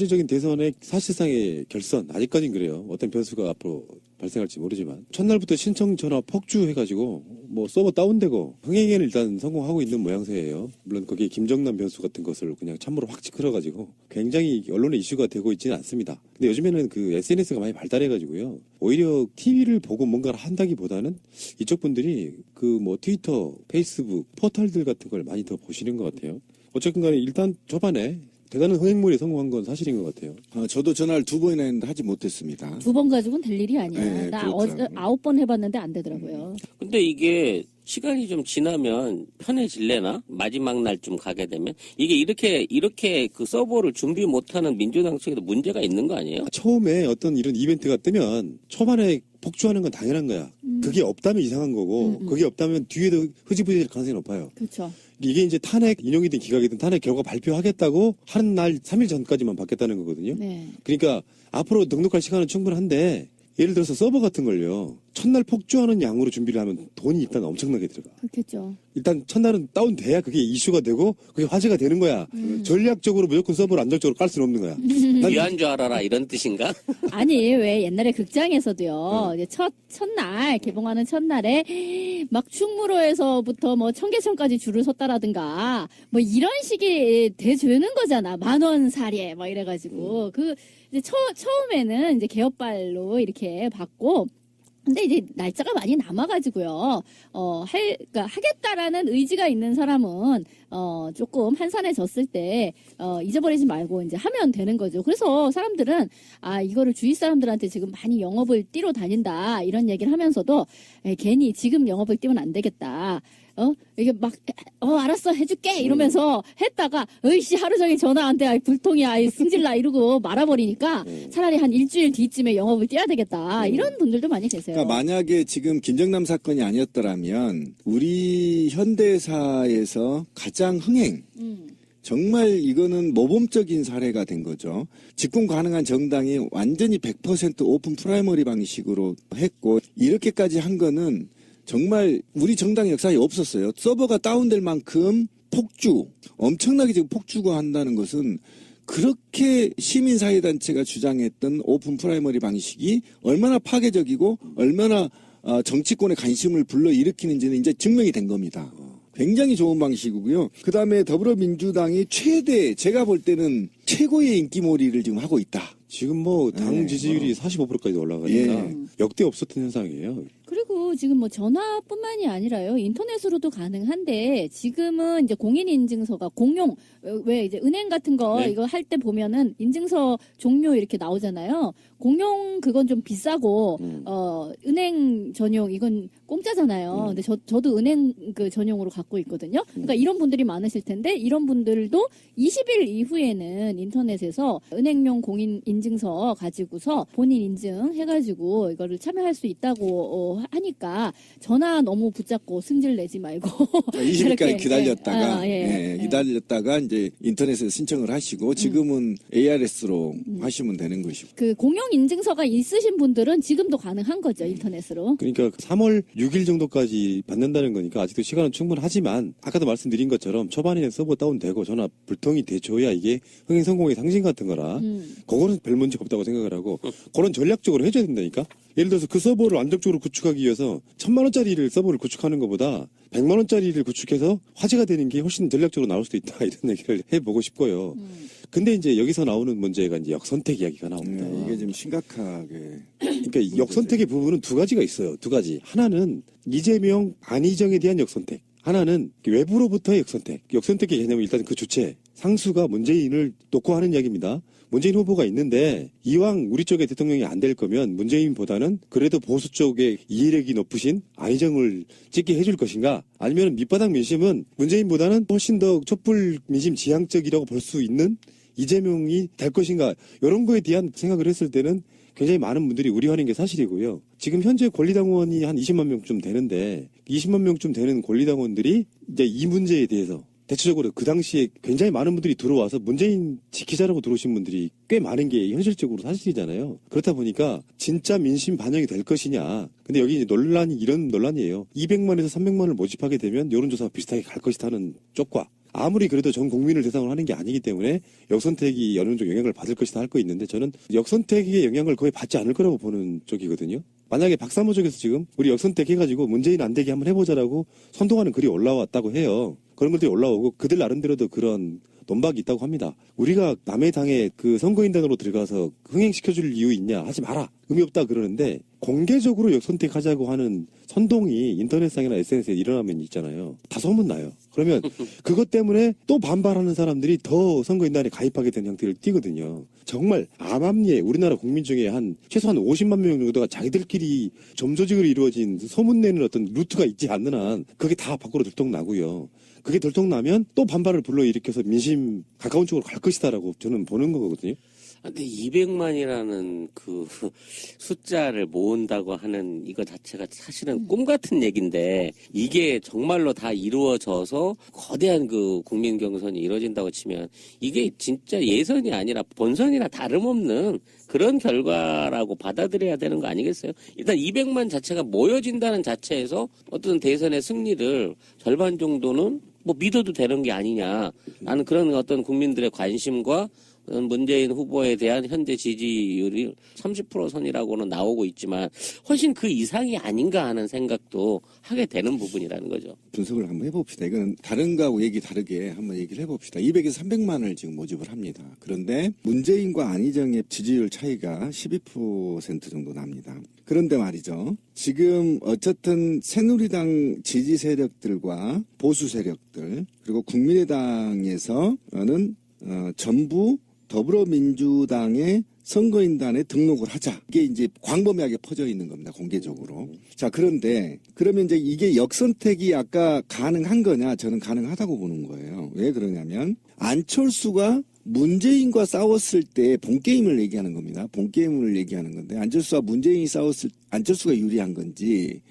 실질적인 대선의 사실상의 결선, 아직까진 그래요. 어떤 변수가 앞으로 발생할지 모르지만 첫날부터 신청 전화 폭주해가지고 뭐 서버 다운되고 흥행에는 일단 성공하고 있는 모양새예요. 물론 거기에 김정남 변수 같은 것을 그냥 참으로 확 찌그러가지고 굉장히 언론의 이슈가 되고 있지는 않습니다. 근데 요즘에는 그 SNS가 많이 발달해가지고요. 오히려 TV를 보고 뭔가를 한다기보다는 이쪽 분들이 그 뭐 트위터, 페이스북, 포털들 같은 걸 많이 더 보시는 것 같아요. 어쨌든 간에 일단 초반에 대단한 흥행물에 성공한 건 사실인 것 같아요. 저도 전화를 2번이나 했는데 하지 못했습니다. 2번 가지고는 될 일이 아니야. 네, 나 그렇더라고요. 9번 해봤는데 안 되더라고요. 근데 이게 시간이 좀 지나면 편해질래나? 마지막 날쯤 가게 되면 이게 이렇게 그 서버를 준비 못하는 민주당 측에도 문제가 있는 거 아니에요? 처음에 어떤 이런 이벤트가 뜨면 초반에 폭주하는 건 당연한 거야. 그게 없다면 이상한 거고 그게 없다면 뒤에도 흐지부지할 가능성이 높아요. 그렇죠. 이게 이제 탄핵 인용이든 기각이든 탄핵 결과 발표하겠다고 하는 날 3일 전까지만 받겠다는 거거든요. 네. 그러니까 앞으로 등록할 시간은 충분한데 예를 들어서 서버 같은 걸요. 첫날 폭주하는 양으로 준비를 하면 돈이 일단 엄청나게 들어가. 그렇겠죠. 일단 첫날은 다운돼야 그게 이슈가 되고 그게 화제가 되는 거야. 전략적으로 무조건 서버를 안정적으로 깔 수는 없는 거야. 귀한 줄 알아라 이런 뜻인가? 아니 왜 옛날에 극장에서도요. 이제 첫날 개봉하는 첫날에 막 충무로에서부터 뭐 청계천까지 줄을 섰다라든가 뭐 이런 식이 되는 거잖아. 10,000원 사례 뭐 이래가지고 그 이제 처음에는 이제 개업발로 이렇게 받고. 근데 이제 날짜가 많이 남아가지고요, 그러니까 하겠다라는 의지가 있는 사람은, 조금 한산해졌을 때, 잊어버리지 말고 이제 하면 되는 거죠. 그래서 사람들은, 이거를 주위 사람들한테 지금 많이 영업을 뛰러 다닌다, 이런 얘기를 하면서도, 괜히 지금 영업을 뛰면 안 되겠다. 이게 막, 알았어, 해줄게! 이러면서 했다가, 으이씨, 하루 종일 전화 안 돼, 불통이야, 승질나, 이러고 말아버리니까 차라리 한 일주일 뒤쯤에 영업을 뛰어야 되겠다. 이런 분들도 많이 계세요. 그러니까 만약에 지금 김정남 사건이 아니었더라면 우리 현대사에서 가장 흥행, 정말 이거는 모범적인 사례가 된 거죠. 집권 가능한 정당이 완전히 100% 오픈 프라이머리 방식으로 했고 이렇게까지 한 거는 정말 우리 정당 역사에 없었어요. 서버가 다운될 만큼 폭주, 엄청나게 지금 폭주가 한다는 것은 그렇게 시민사회단체가 주장했던 오픈 프라이머리 방식이 얼마나 파괴적이고 얼마나 정치권의 관심을 불러일으키는지는 이제 증명이 된 겁니다. 굉장히 좋은 방식이고요. 그 다음에 더불어민주당이 제가 볼 때는 최고의 인기몰이를 지금 하고 있다. 지금 뭐 당 지지율이 45%까지 올라가니까 역대 없었던 현상이에요. 그리고 지금 뭐 전화뿐만이 아니라요. 인터넷으로도 가능한데 지금은 이제 공인인증서가 공용 왜 이제 은행 같은 거 이거 할 때 보면은 인증서 종료 이렇게 나오잖아요. 공용 그건 좀 비싸고 은행 전용 이건 공짜잖아요. 근데 저도 은행 그 전용으로 갖고 있거든요. 그러니까 이런 분들이 많으실 텐데 이런 분들도 20일 이후에는 인터넷에서 은행용 공인 인증서 가지고서 본인 인증 해가지고 이거를 참여할 수 있다고 하니까 전화 너무 붙잡고 승질 내지 말고 20일까지 기다렸다가 기다렸다가 이제 인터넷에서 신청을 하시고 지금은 ARS로 하시면 되는 것이고. 그 공용 인증서가 있으신 분들은 지금도 가능한 거죠 인터넷으로. 그러니까 3월 6일 정도까지 받는다는 거니까 아직도 시간은 충분하지만 아까도 말씀드린 것처럼 초반에는 서버 다운되고 전화 불통이 돼줘야 이게 흥행 성공의 상징 같은 거라 그거는 별 문제 없다고 생각을 하고 그런 전략적으로 해줘야 된다니까. 예를 들어서 그 서버를 안정적으로 구축하기 위해서 1,000만 원짜리를 서버를 구축하는 것보다 100만 원짜리를 구축해서 화제가 되는 게 훨씬 전략적으로 나올 수도 있다 이런 얘기를 해보고 싶고요. 근데 이제 여기서 나오는 문제가 이제 역선택 이야기가 나옵니다. 이게 좀 심각하게. 그러니까 역선택의 부분은 두 가지가 있어요. 두 가지. 하나는 이재명, 안희정에 대한 역선택. 하나는 외부로부터의 역선택. 역선택의 개념은 일단 그 주체, 상수가 문재인을 놓고 하는 이야기입니다. 문재인 후보가 있는데 이왕 우리 쪽에 대통령이 안 될 거면 문재인보다는 그래도 보수 쪽에 이해력이 높으신 안희정을 찍게 해줄 것인가 아니면 밑바닥 민심은 문재인보다는 훨씬 더 촛불 민심 지향적이라고 볼 수 있는 이재명이 될 것인가 이런 거에 대한 생각을 했을 때는 굉장히 많은 분들이 우려하는 게 사실이고요. 지금 현재 권리당원이 한 20만 명쯤 되는데 20만 명쯤 되는 권리당원들이 이제 이 문제에 대해서 대체적으로 그 당시에 굉장히 많은 분들이 들어와서 문재인 지키자라고 들어오신 분들이 꽤 많은 게 현실적으로 사실이잖아요. 그렇다 보니까 진짜 민심 반영이 될 것이냐. 근데 여기 이제 논란이 이런 논란이에요. 200만에서 300만을 모집하게 되면 여론조사가 비슷하게 갈 것이라는 쪽과 아무리 그래도 전 국민을 대상으로 하는 게 아니기 때문에 역선택이 어느 정도 영향을 받을 것이다 할 거 있는데 저는 역선택의 영향을 거의 받지 않을 거라고 보는 쪽이거든요. 만약에 박사모 쪽에서 지금 우리 역선택 해가지고 문재인 안 되게 한번 해보자라고 선동하는 글이 올라왔다고 해요. 그런 것들이 올라오고 그들 나름대로도 그런 논박이 있다고 합니다. 우리가 남의 당에 그 선거인단으로 들어가서 흥행시켜줄 이유 있냐 하지 마라. 의미 없다 그러는데 공개적으로 역선택하자고 하는 선동이 인터넷상이나 SNS에 일어나면 있잖아요. 다 소문나요. 그러면 그것 때문에 또 반발하는 사람들이 더 선거인단에 가입하게 되는 형태를 띠거든요. 정말 암암리에 우리나라 국민 중에 한 최소한 50만 명 정도가 자기들끼리 점조직으로 이루어진 소문내는 어떤 루트가 있지 않는 한 그게 다 밖으로 들통나고요. 그게 들통나면 또 반발을 불러일으켜서 민심 가까운 쪽으로 갈 것이다라고 저는 보는 거거든요. 근데 200만이라는 그 숫자를 모은다고 하는 이거 자체가 사실은 꿈 같은 얘기인데 이게 정말로 다 이루어져서 거대한 그 국민 경선이 이루어진다고 치면 이게 진짜 예선이 아니라 본선이나 다름없는 그런 결과라고 받아들여야 되는 거 아니겠어요? 일단 200만 자체가 모여진다는 자체에서 어떤 대선의 승리를 절반 정도는 뭐 믿어도 되는 게 아니냐. 라는 그런 어떤 국민들의 관심과 문재인 후보에 대한 현재 지지율이 30% 선이라고는 나오고 있지만 훨씬 그 이상이 아닌가 하는 생각도 하게 되는 부분이라는 거죠. 분석을 한번 해봅시다. 이거는 다른 거하고 얘기 다르게 한번 얘기를 해봅시다. 200에서 300만을 지금 모집을 합니다. 그런데 문재인과 안희정의 지지율 차이가 12% 정도 납니다. 그런데 말이죠. 지금 어쨌든 새누리당 지지 세력들과 보수 세력들 그리고 국민의당에서는 전부 더불어민주당의 선거인단에 등록을 하자. 이게 이제 광범위하게 퍼져 있는 겁니다. 공개적으로. 자, 그런데 그러면 이제 이게 역선택이 아까 가능한 거냐? 저는 가능하다고 보는 거예요. 왜 그러냐면 안철수가 문재인과 싸웠을 때 본게임을 얘기하는 겁니다. 본게임을 얘기하는 건데 안철수와 문재인이 싸웠을 때 안철수가 유리한 건지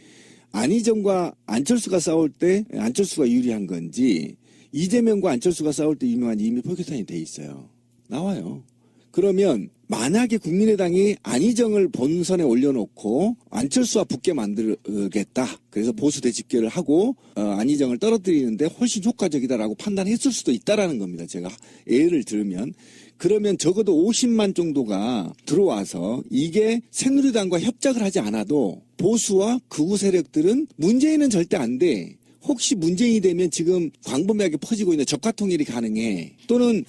안희정과 안철수가 싸울 때 안철수가 유리한 건지 이재명과 안철수가 싸울 때 유명한 이미 포켓탄이 돼 있어요. 나와요. 그러면 만약에 국민의당이 안희정을 본선에 올려놓고 안철수와 붙게 만들겠다. 그래서 보수 대집계를 하고 안희정을 떨어뜨리는데 훨씬 효과적이다라고 판단했을 수도 있다라는 겁니다. 제가 예를 들면 그러면 적어도 50만 정도가 들어와서 이게 새누리당과 협작을 하지 않아도 보수와 극우 세력들은 문재인은 절대 안 돼. 혹시 문재인이 되면 지금 광범위하게 퍼지고 있는 적화통일이 가능해. 또는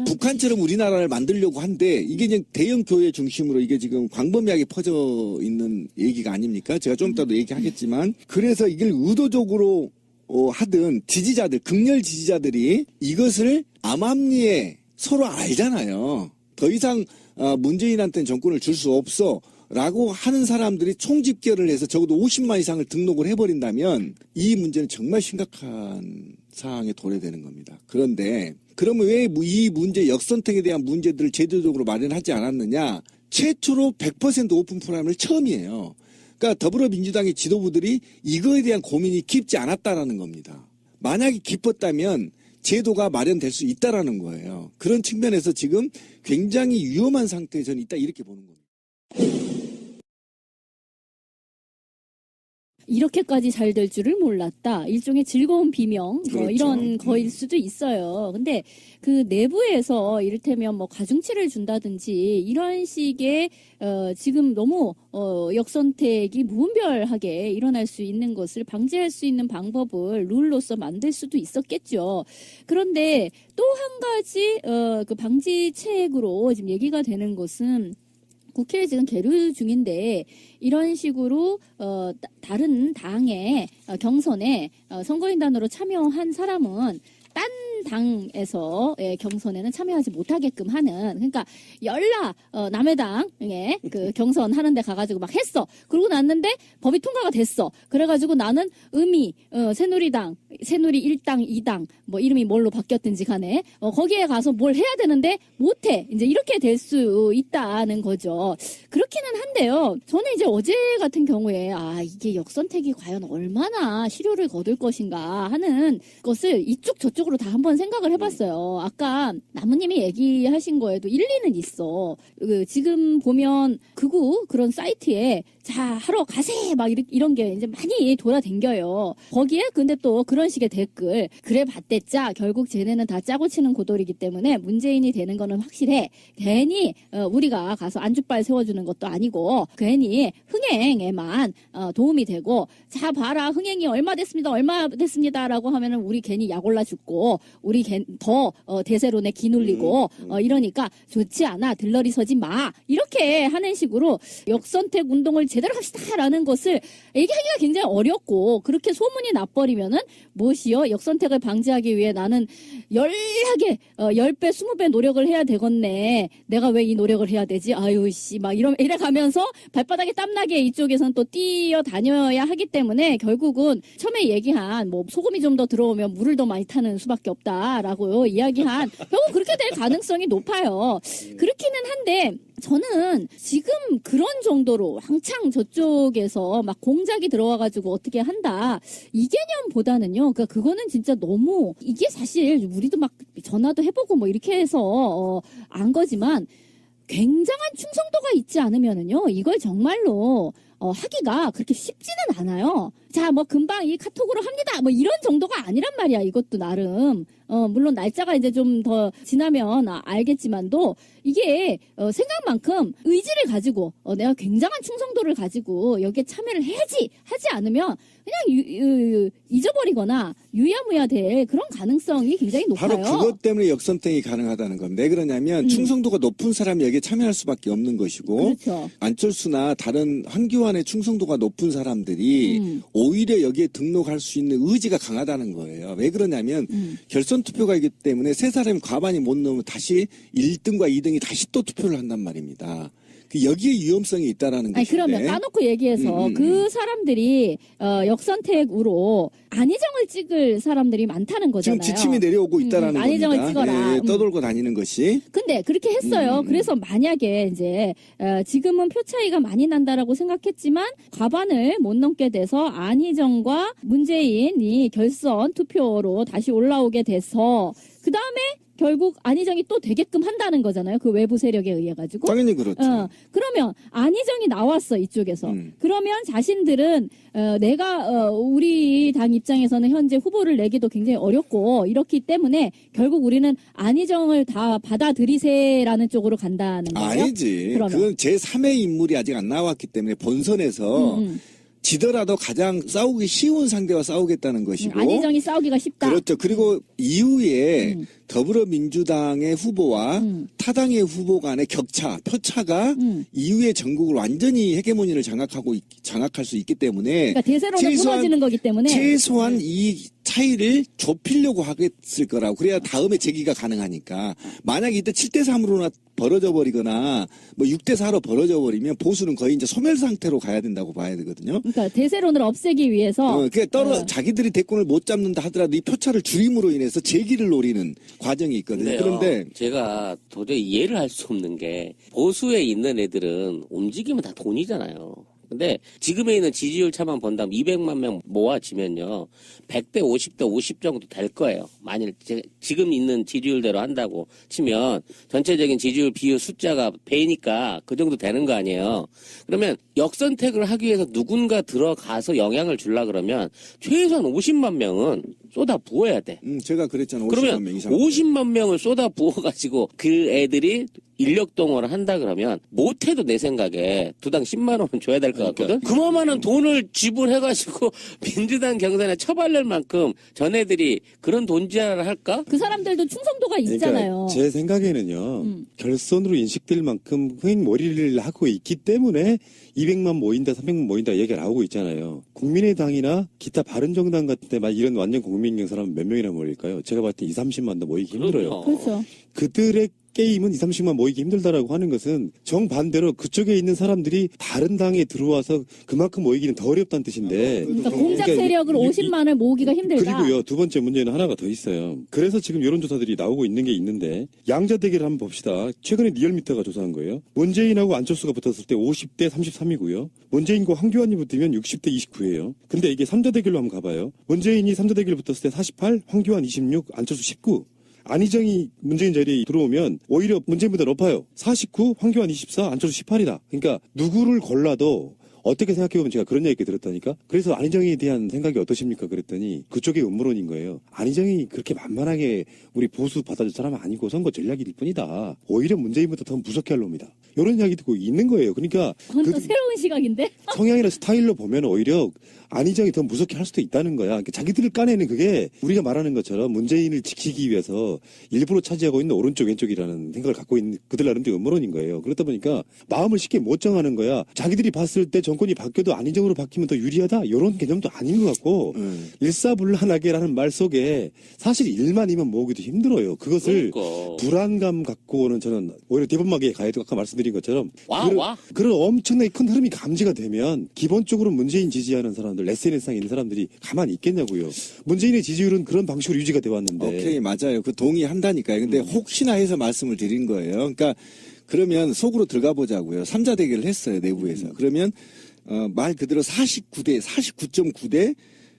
북한처럼 우리나라를 만들려고 한데 이게 그냥 대형 교회 중심으로 이게 지금 광범위하게 퍼져 있는 얘기가 아닙니까? 제가 좀 이따도 얘기하겠지만 그래서 이걸 의도적으로 하든 지지자들, 극렬 지지자들이 이것을 암암리에 서로 알잖아요. 더 이상 문재인한테는 정권을 줄 수 없어. 라고 하는 사람들이 총집결을 해서 적어도 50만 이상을 등록을 해버린다면 이 문제는 정말 심각한 상황에 도래되는 겁니다. 그런데 그러면 왜 이 문제 역선택에 대한 문제들을 제도적으로 마련하지 않았느냐? 최초로 100% 오픈 포럼을 처음이에요. 그러니까 더불어민주당의 지도부들이 이거에 대한 고민이 깊지 않았다라는 겁니다. 만약에 깊었다면 제도가 마련될 수 있다라는 거예요. 그런 측면에서 지금 굉장히 위험한 상태에 저는 있다 이렇게 보는 겁니다. 이렇게까지 잘 될 줄을 몰랐다. 일종의 즐거운 비명, 그렇죠. 이런 거일 수도 있어요. 근데 그 내부에서 이를테면 뭐 가중치를 준다든지 이런 식의 지금 너무 역선택이 무분별하게 일어날 수 있는 것을 방지할 수 있는 방법을 룰로서 만들 수도 있었겠죠. 그런데 또 한 가지 그 방지책으로 지금 얘기가 되는 것은 국회에 지금 계류 중인데 이런 식으로 다른 당의 경선에 선거인단으로 참여한 사람은 딴 당에서 경선에는 참여하지 못하게끔 하는 그러니까 열라 남의 당에 그 경선하는 데 가가지고 막 했어. 그러고 났는데 법이 통과가 됐어. 그래가지고 나는 새누리당 새누리 1당 2당 뭐 이름이 뭘로 바뀌었든지 간에 거기에 가서 뭘 해야 되는데 못해. 이제 이렇게 될 수 있다는 거죠. 그렇기는 한데요. 저는 이제 어제 같은 경우에 이게 역선택이 과연 얼마나 실효를 거둘 것인가 하는 것을 이쪽 저쪽으로 다 한번 한번 생각을 해봤어요. 아까 나무님이 얘기하신 거에도 일리는 있어. 지금 보면 극우 그런 사이트에 자 하러 가세 막 이런 게 이제 많이 돌아댕겨요. 거기에 근데 또 그런 식의 댓글 그래 봤댔자 결국 쟤네는 다 짜고 치는 고돌이기 때문에 문재인이 되는 거는 확실해. 괜히 우리가 가서 안주빨 세워주는 것도 아니고 괜히 흥행에만 도움이 되고 자 봐라 흥행이 얼마 됐습니다라고 하면은 우리 괜히 약 올라 죽고 우리 더 대세론에 기눌리고 이러니까 좋지 않아 들러리 서지 마 이렇게 하는 식으로 역선택 운동을 제대로 합시다라는 것을 얘기하기가 굉장히 어렵고 그렇게 소문이 나버리면은 무엇이요 역선택을 방지하기 위해 나는 열하게 10배 20배 노력을 해야 되겠네 내가 왜 이 노력을 해야 되지 아유 씨 막 이래 가면서 발바닥에 땀나게 이쪽에서는 또 뛰어다녀야 하기 때문에 결국은 처음에 얘기한 뭐 소금이 좀 더 들어오면 물을 더 많이 타는 수밖에 없다라고 이야기한 결국 그렇게 될 가능성이 높아요. 그렇기는 한데 저는 지금 그런 정도로 왕창 저쪽에서 막 공작이 들어와가지고 어떻게 한다 이 개념보다는요. 그러니까 그거는 진짜 너무 이게 사실 우리도 막 전화도 해보고 뭐 이렇게 해서 안 거지만 굉장한 충성도가 있지 않으면은요 이걸 정말로 하기가 그렇게 쉽지는 않아요. 자, 뭐 금방 이 카톡으로 합니다. 뭐 이런 정도가 아니란 말이야. 이것도 나름. 물론 날짜가 이제 좀 더 지나면 알겠지만도 이게 생각만큼 의지를 가지고 내가 굉장한 충성도를 가지고 여기에 참여를 해야지 하지 않으면 그냥 잊어버리거나 유야무야 될 그런 가능성이 굉장히 높아요. 바로 그것 때문에 역선택이 가능하다는 겁니다. 왜 그러냐면 충성도가 높은 사람이 여기에 참여할 수밖에 없는 것이고 그렇죠. 안철수나 다른 한교안의 충성도가 높은 사람들이 오히려 여기에 등록할 수 있는 의지가 강하다는 거예요. 왜 그러냐면 결선 투표가 있기 때문에 세 사람이 과반이 못 넘으면 다시 1등과 2등이 다시 또 투표를 한단 말입니다. 여기에 위험성이 있다라는 아니, 것인데. 그러면 까놓고 얘기해서 그 사람들이 역선택으로 안희정을 찍을 사람들이 많다는 거잖아요. 지금 지침이 내려오고 있다라는 안희정을 겁니다. 찍어라. 예, 떠돌고 다니는 것이. 근데 그렇게 했어요. 그래서 만약에 이제 지금은 표 차이가 많이 난다라고 생각했지만 과반을 못 넘게 돼서 안희정과 문재인이 결선 투표로 다시 올라오게 돼서 그 다음에 결국 안희정이 또 되게끔 한다는 거잖아요. 그 외부 세력에 의해 가지고. 당연히 그렇죠. 그러면 안희정이 나왔어 이쪽에서. 그러면 자신들은 내가 우리 당 입장에서는 현재 후보를 내기도 굉장히 어렵고 이렇기 때문에 결국 우리는 안희정을 다 받아들이세라는 쪽으로 간다는 거죠. 아니지. 그러면. 그건 제3의 인물이 아직 안 나왔기 때문에 본선에서 지더라도 가장 싸우기 쉬운 상대와 싸우겠다는 것이고. 안희정이 싸우기가 쉽다. 그렇죠. 그리고 이후에 더불어민주당의 후보와 타당의 후보 간의 격차, 표차가 이후에 전국을 완전히 헤게모니를 장악할 수 있기 때문에 그러니까 대세론에 무너지는 거기 때문에 최소한 이 차이를 좁히려고 하겠을 거라고. 그래야 다음에 재기가 가능하니까. 만약에 이때 7대3으로나 벌어져 버리거나 뭐 6대4로 벌어져 버리면 보수는 거의 이제 소멸 상태로 가야 된다고 봐야 되거든요. 그러니까 대세론을 없애기 위해서 자기들이 대권을 못 잡는다 하더라도 이 표차를 줄임으로 인해서 재기를 노리는 과정이 있거든요. 그런데 제가 도저히 이해를 할 수 없는 게 보수에 있는 애들은 움직이면 다 돈이잖아요. 근데 지금에 있는 지지율 차만 본다면 200만 명 모아지면요 100대 50대 50 정도 될 거예요. 만일 지금 있는 지지율대로 한다고 치면 전체적인 지지율 비율 숫자가 배니까 그 정도 되는 거 아니에요. 그러면 역선택을 하기 위해서 누군가 들어가서 영향을 주려 그러면 최소한 50만 명은 쏟아 부어야 돼. 제가 그랬잖아요. 50만 그러면 명 이상. 50만 명을 쏟아 부어가지고 그 애들이 인력 동원을 한다 그러면 못해도 내 생각에 두당 10만 원은 줘야 될 것 같거든. 그만한 돈을 지불해가지고 민주당 경선에 처발릴 만큼 전애들이 그런 돈지랄을 할까? 그 사람들도 충성도가 있잖아요. 그러니까 제 생각에는요. 결선으로 인식될 만큼 흥행몰이를 하고 있기 때문에 200만 모인다, 300만 모인다 얘기가 나오고 있잖아요. 국민의당이나 기타 바른정당 같은 데 막 이런 완전 국민경 사람은 몇 명이나 모일까요? 제가 봤을 때 20, 30만도 모이기 힘들어요. 그렇죠. 그들의 게임은 2, 30만 모이기 힘들다라고 하는 것은 정반대로 그쪽에 있는 사람들이 다른 당에 들어와서 그만큼 모이기는 더 어렵다는 뜻인데. 그러니까 공작 세력을 50만을 모으기가 힘들다. 그리고요, 두 번째 문제는 하나가 더 있어요. 그래서 지금 여론조사들이 나오고 있는 게 있는데, 양자 대결을 한번 봅시다. 최근에 리얼미터가 조사한 거예요. 문재인하고 안철수가 붙었을 때 50대 33이고요. 문재인과 황교안이 붙으면 60대 29예요. 근데 이게 3자 대결로 한번 가봐요. 문재인이 3자 대결 붙었을 때 48, 황교안 26, 안철수 19. 안희정이 문재인 자리에 들어오면 오히려 문재인보다 높아요. 49, 황교안 24, 안철수 18이다. 그러니까 누구를 골라도 어떻게 생각해보면 제가 그런 얘기 들었다니까. 그래서 안희정에 대한 생각이 어떠십니까? 그랬더니 그쪽의 음모론인 거예요. 안희정이 그렇게 만만하게 우리 보수 받아줄 사람은 아니고 선거 전략일 뿐이다. 오히려 문재인보다 더 무섭게 할 놈이다. 이런 이야기 듣고 있는 거예요. 그러니까 그건 또 새로운 시각인데? 성향이나 스타일로 보면 오히려 안희정이 더 무섭게 할 수도 있다는 거야. 그러니까 자기들을 까내는 그게 우리가 말하는 것처럼 문재인을 지키기 위해서 일부러 차지하고 있는 오른쪽 왼쪽이라는 생각을 갖고 있는 그들 나름대로 음모론인 거예요. 그렇다 보니까 마음을 쉽게 못 정하는 거야. 자기들이 봤을 때 정권이 바뀌어도 안희정으로 바뀌면 더 유리하다? 이런 개념도 아닌 것 같고 일사불란하게라는 말 속에 사실 일만이면 모으기도 힘들어요. 그것을 그러니까. 불안감 갖고는 저는 오히려 대범하게 가야도 아까 말씀드린 것처럼 와. 그런 엄청나게 큰 흐름이 감지가 되면 기본적으로 문재인 지지하는 사람들 SNS상에 있는 사람들이 가만히 있겠냐고요. 문재인의 지지율은 그런 방식으로 유지가 돼 왔는데. 오케이, 맞아요. 그 동의한다니까요. 근데 혹시나 해서 말씀을 드린 거예요. 그러니까 그러면 속으로 들어가 보자고요. 3자 대결을 했어요, 내부에서. 그러면 말 그대로 49.9대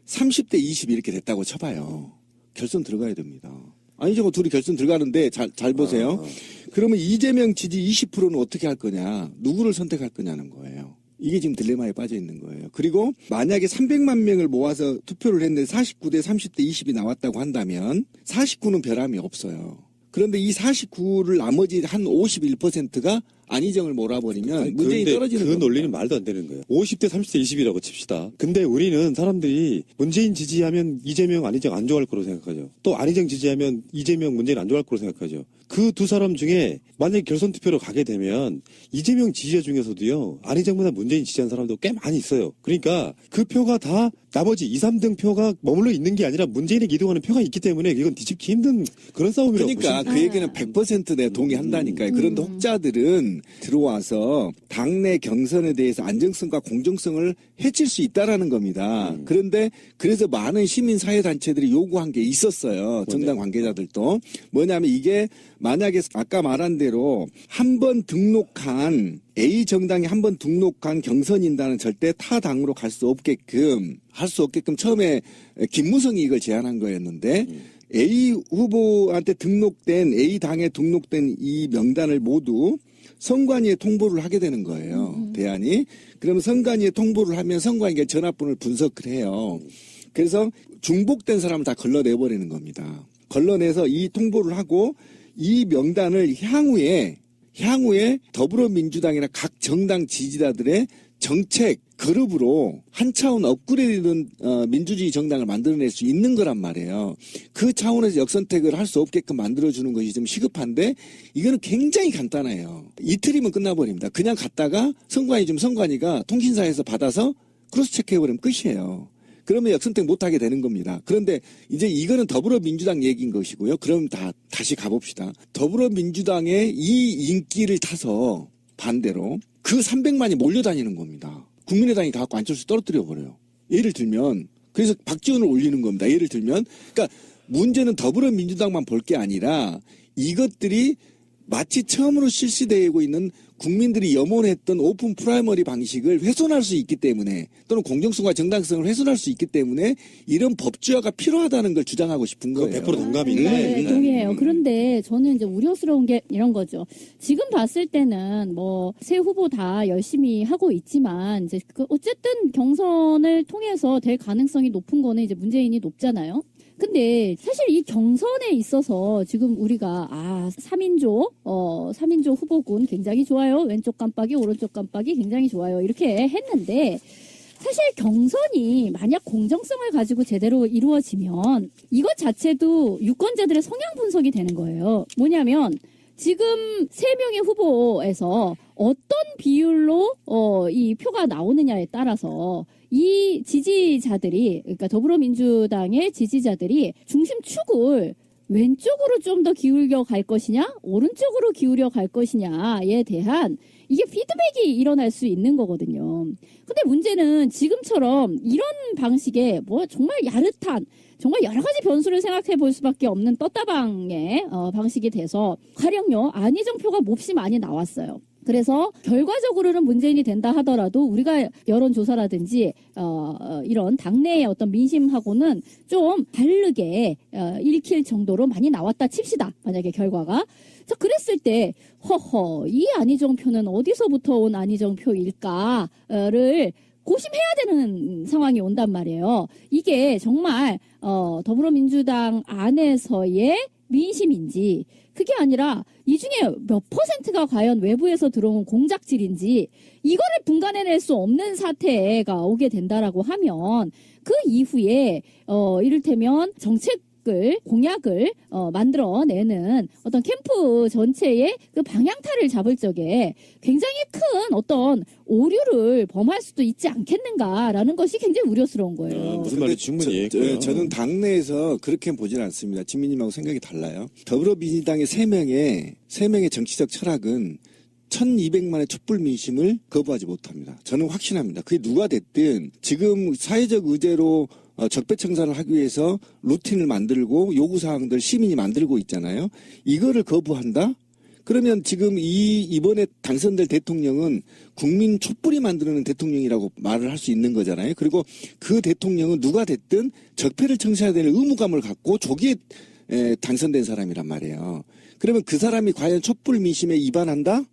30대 20 이렇게 됐다고 쳐봐요. 결선 들어가야 됩니다. 아니죠. 둘이 결선 들어가는데 잘 보세요. 그러면 이재명 지지 20%는 어떻게 할 거냐. 누구를 선택할 거냐는 거예요. 이게 지금 딜레마에 빠져 있는 거예요. 그리고 만약에 300만 명을 모아서 투표를 했는데 49대 30대 20이 나왔다고 한다면 49는 변함이 없어요. 그런데 이 49를 나머지 한 51%가 안희정을 몰아버리면 문재인이 떨어지는 그 겁니다. 논리는 말도 안 되는 거예요. 50대 30대 20이라고 칩시다. 근데 우리는 사람들이 문재인 지지하면 이재명 안희정 안 좋아할 거로 생각하죠. 또 안희정 지지하면 이재명 문재인 안 좋아할 거로 생각하죠. 그 두 사람 중에 만약에 결선 투표로 가게 되면 이재명 지지자 중에서도요. 안희정보다 문재인 지지하는 사람도 꽤 많이 있어요. 그러니까 그 표가 다 나머지 2, 3등 표가 머물러 있는 게 아니라 문재인에게 이동하는 표가 있기 때문에 이건 뒤집기 힘든 그런 싸움이라고 그러니까 보시면 그 얘기는 100% 내가 동의한다니까요. 그런데 혹자들은 들어와서 당내 경선에 대해서 안정성과 공정성을 해칠 수 있다라는 겁니다. 그런데 그래서 많은 시민사회단체들이 요구한 게 있었어요. 정당 관계자들도. 뭐냐면 이게 만약에 아까 말한 대로 한 번 등록한 A 정당이 한 번 등록한 경선인단은 절대 타 당으로 갈 수 없게끔 처음에 김무성이 이걸 제안한 거였는데 A 후보한테 등록된 A 당에 등록된 이 명단을 모두 선관위에 통보를 하게 되는 거예요. 대안이. 그러면 선관위에 통보를 하면 선관위가 전화번호를 분석을 해요. 그래서 중복된 사람을 다 걸러내버리는 겁니다. 걸러내서 이 통보를 하고 이 명단을 향후에 더불어민주당이나 각 정당 지지자들의 정책 그룹으로 한 차원 업그레이드된 민주주의 정당을 만들어낼 수 있는 거란 말이에요. 그 차원에서 역선택을 할 수 없게끔 만들어주는 것이 좀 시급한데 이거는 굉장히 간단해요. 이틀이면 끝나버립니다. 그냥 갔다가 선관위가 통신사에서 받아서 크로스 체크해버리면 끝이에요. 그러면 역선택 못하게 되는 겁니다. 그런데 이제 이거는 더불어민주당 얘기인 것이고요. 그럼 다시 가봅시다. 더불어민주당의 이 인기를 타서 반대로 그 300만이 몰려다니는 겁니다. 국민의당이 가갖고 안철수 떨어뜨려버려요. 예를 들면 그래서 박지원을 올리는 겁니다. 예를 들면 그러니까 문제는 더불어민주당만 볼 게 아니라 이것들이 마치 처음으로 실시되고 있는 국민들이 염원했던 오픈 프라이머리 방식을 훼손할 수 있기 때문에 또는 공정성과 정당성을 훼손할 수 있기 때문에 이런 법제화가 필요하다는 걸 주장하고 싶은 거예요. 100% 동감이네. 네, 동의해요. 그런데 저는 이제 우려스러운 게 이런 거죠. 지금 봤을 때는 뭐 새 후보 다 열심히 하고 있지만 이제 어쨌든 경선을 통해서 될 가능성이 높은 거는 이제 문재인이 높잖아요. 근데 사실 이 경선에 있어서 지금 우리가 3인조 후보군 굉장히 좋아요. 왼쪽 깜빡이 오른쪽 깜빡이 굉장히 좋아요. 이렇게 했는데 사실 경선이 만약 공정성을 가지고 제대로 이루어지면 이것 자체도 유권자들의 성향 분석이 되는 거예요. 뭐냐면 지금 3명의 후보에서 어떤 비율로 이 표가 나오느냐에 따라서 이 지지자들이 그러니까 더불어민주당의 지지자들이 중심축을 왼쪽으로 좀 더 기울여 갈 것이냐, 오른쪽으로 기울여 갈 것이냐에 대한 이게 피드백이 일어날 수 있는 거거든요. 근데 문제는 지금처럼 이런 방식의 뭐 정말 야릇한, 정말 여러 가지 변수를 생각해 볼 수밖에 없는 떴다방의 방식이 돼서 가령요 안희정표가 몹시 많이 나왔어요. 그래서 결과적으로는 문재인이 된다 하더라도 우리가 여론조사라든지 이런 당내의 어떤 민심하고는 좀 다르게 읽힐 정도로 많이 나왔다 칩시다. 만약에 결과가. 자, 그랬을 때 허허 이 안희정 표는 어디서부터 온 안희정 표일까를 고심해야 되는 상황이 온단 말이에요. 이게 정말 더불어민주당 안에서의 민심인지 그게 아니라 이 중에 몇 퍼센트가 과연 외부에서 들어온 공작질인지 이거를 분간해낼 수 없는 사태가 오게 된다라고 하면 그 이후에 이를테면 공약을 만들어내는 어떤 캠프 전체의 그 방향타를 잡을 적에 굉장히 큰 어떤 오류를 범할 수도 있지 않겠는가라는 것이 굉장히 우려스러운 거예요. 무슨 말인지 충분히 이해했고요. 저는 당내에서 그렇게 보지는 않습니다. 진미님하고 생각이 달라요. 더불어민주당의 3명의 정치적 철학은 1200만의 촛불 민심을 거부하지 못합니다. 저는 확신합니다. 그게 누가 됐든 지금 사회적 의제로 적폐청산을 하기 위해서 루틴을 만들고 요구사항들 시민이 만들고 있잖아요. 이거를 거부한다? 그러면 지금 이번에 당선될 대통령은 국민 촛불이 만드는 대통령이라고 말을 할 수 있는 거잖아요. 그리고 그 대통령은 누가 됐든 적폐를 청산해야 될 의무감을 갖고 조기에 당선된 사람이란 말이에요. 그러면 그 사람이 과연 촛불 민심에 위반한다?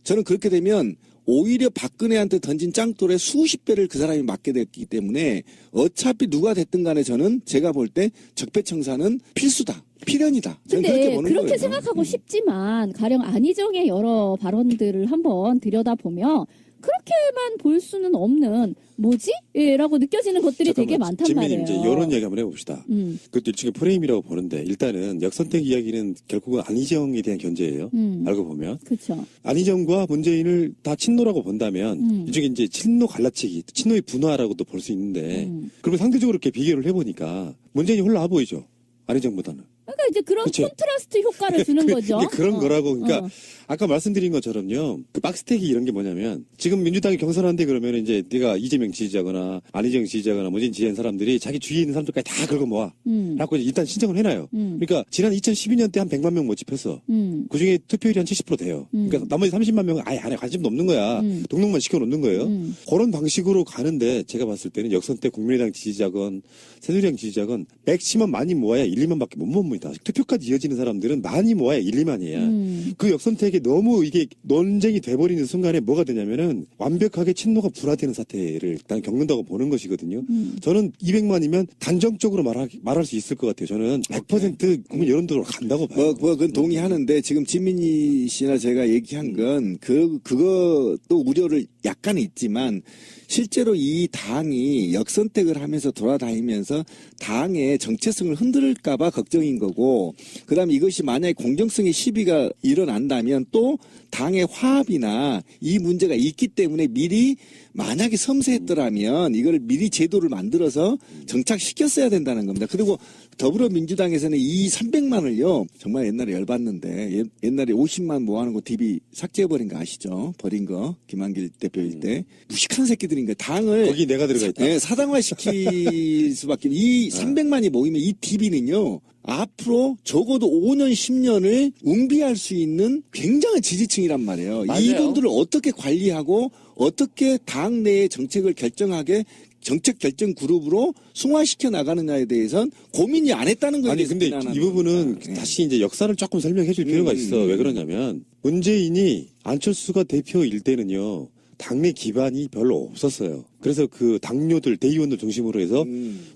저는 그렇게 되면 오히려 박근혜한테 던진 짱돌의 수십 배를 그 사람이 맞게 됐기 때문에 어차피 누가 됐든 간에 저는 제가 볼 때 적폐청산은 필수다. 필연이다. 저는 그렇게 근데 보는 그렇게 거예요. 생각하고 싶지만 가령 안희정의 여러 발언들을 한번 들여다보면 그렇게만 볼 수는 없는 뭐지? 예, 라고 느껴지는 것들이 되게 많단 말이에요. 이제 이런 얘기 한번 해봅시다. 그것도 일종의 프레임이라고 보는데 일단은 역선택 이야기는 결국은 안희정에 대한 견제예요. 알고 보면. 그렇죠. 안희정과 문재인을 다 친노라고 본다면 일종의 이제 친노 갈라치기, 친노의 분화라고도 볼 수 있는데 그러면 상대적으로 이렇게 비교를 해보니까 문재인이 홀라 보이죠. 안희정보다는. 그러니까 이제 그런 그쵸? 콘트라스트 효과를 주는 거죠. 이게 그런 거라고. 그러니까 아까 말씀드린 것처럼요. 그 박스택이 이런 게 뭐냐면 지금 민주당이 경선한데 그러면 이제 네가 이재명 지지자거나 안희정 지지자거나 문재인 지지하는 사람들이 자기 주위에 있는 사람들까지 다 긁어 모아. 라고 일단 신청을 해놔요. 그러니까 지난 2012년 때 한 100만 명 모집했어. 그 중에 투표율이 한 70% 돼요. 그러니까 나머지 30만 명은 아예 안에 관심도 없는 거야. 등록만 시켜놓는 거예요. 그런 방식으로 가는데 제가 봤을 때는 역선택 국민의당 지지자건 새누리당 지지자건 맥시멈 많이 모아야 1, 2만밖에 못 모읍니다. 투표까지 이어지는 사람들은 많이 모아야 1, 2만이야. 그 역선택에 너무 이게 논쟁이 돼버리는 순간에 뭐가 되냐면은 완벽하게 친노가 불화되는 사태를 일단 겪는다고 보는 것이거든요. 저는 200만이면 단정적으로 말할 수 있을 것 같아요. 저는 100% 국민 여론도로 간다고 봐요. 그건 동의하는데 지금 진민희 씨나 제가 얘기한 건 그것도 우려를 약간 있지만 실제로 이 당이 역선택을 하면서 돌아다니면서 당의 정체성을 흔들까봐 걱정인 거고, 그 다음에 이것이 만약에 공정성의 시비가 일어난다면 또 당의 화합이나 이 문제가 있기 때문에 미리 만약에 섬세했더라면 이걸 미리 제도를 만들어서 정착시켰어야 된다는 겁니다. 그리고 더불어민주당에서는 이 300만을요, 정말 옛날에 열받는데, 옛날에 50만 모아놓은 거 TV 삭제해버린 거 아시죠? 버린 거. 김한길 대표일 때. 무식한 새끼들인 거예요. 당을. 거기 내가 들어가 있다. 네, 사당화시킬 수밖에. 이 300만이 모이면 이 TV는요, 앞으로 적어도 5년, 10년을 웅비할 수 있는 굉장한 지지층이란 말이에요. 맞아요. 이분들을 어떻게 관리하고 어떻게 당 내의 정책을 결정하게 정책 결정 그룹으로 승화시켜 나가느냐에 대해서는 고민이 안 했다는 거예요. 아니 근데 이 부분은 다시 이제 역사를 조금 설명해 줄 필요가 있어. 왜 그러냐면 문재인이 안철수가 대표일 때는요. 당내 기반이 별로 없었어요. 그래서 그 당뇨들, 대의원들 중심으로 해서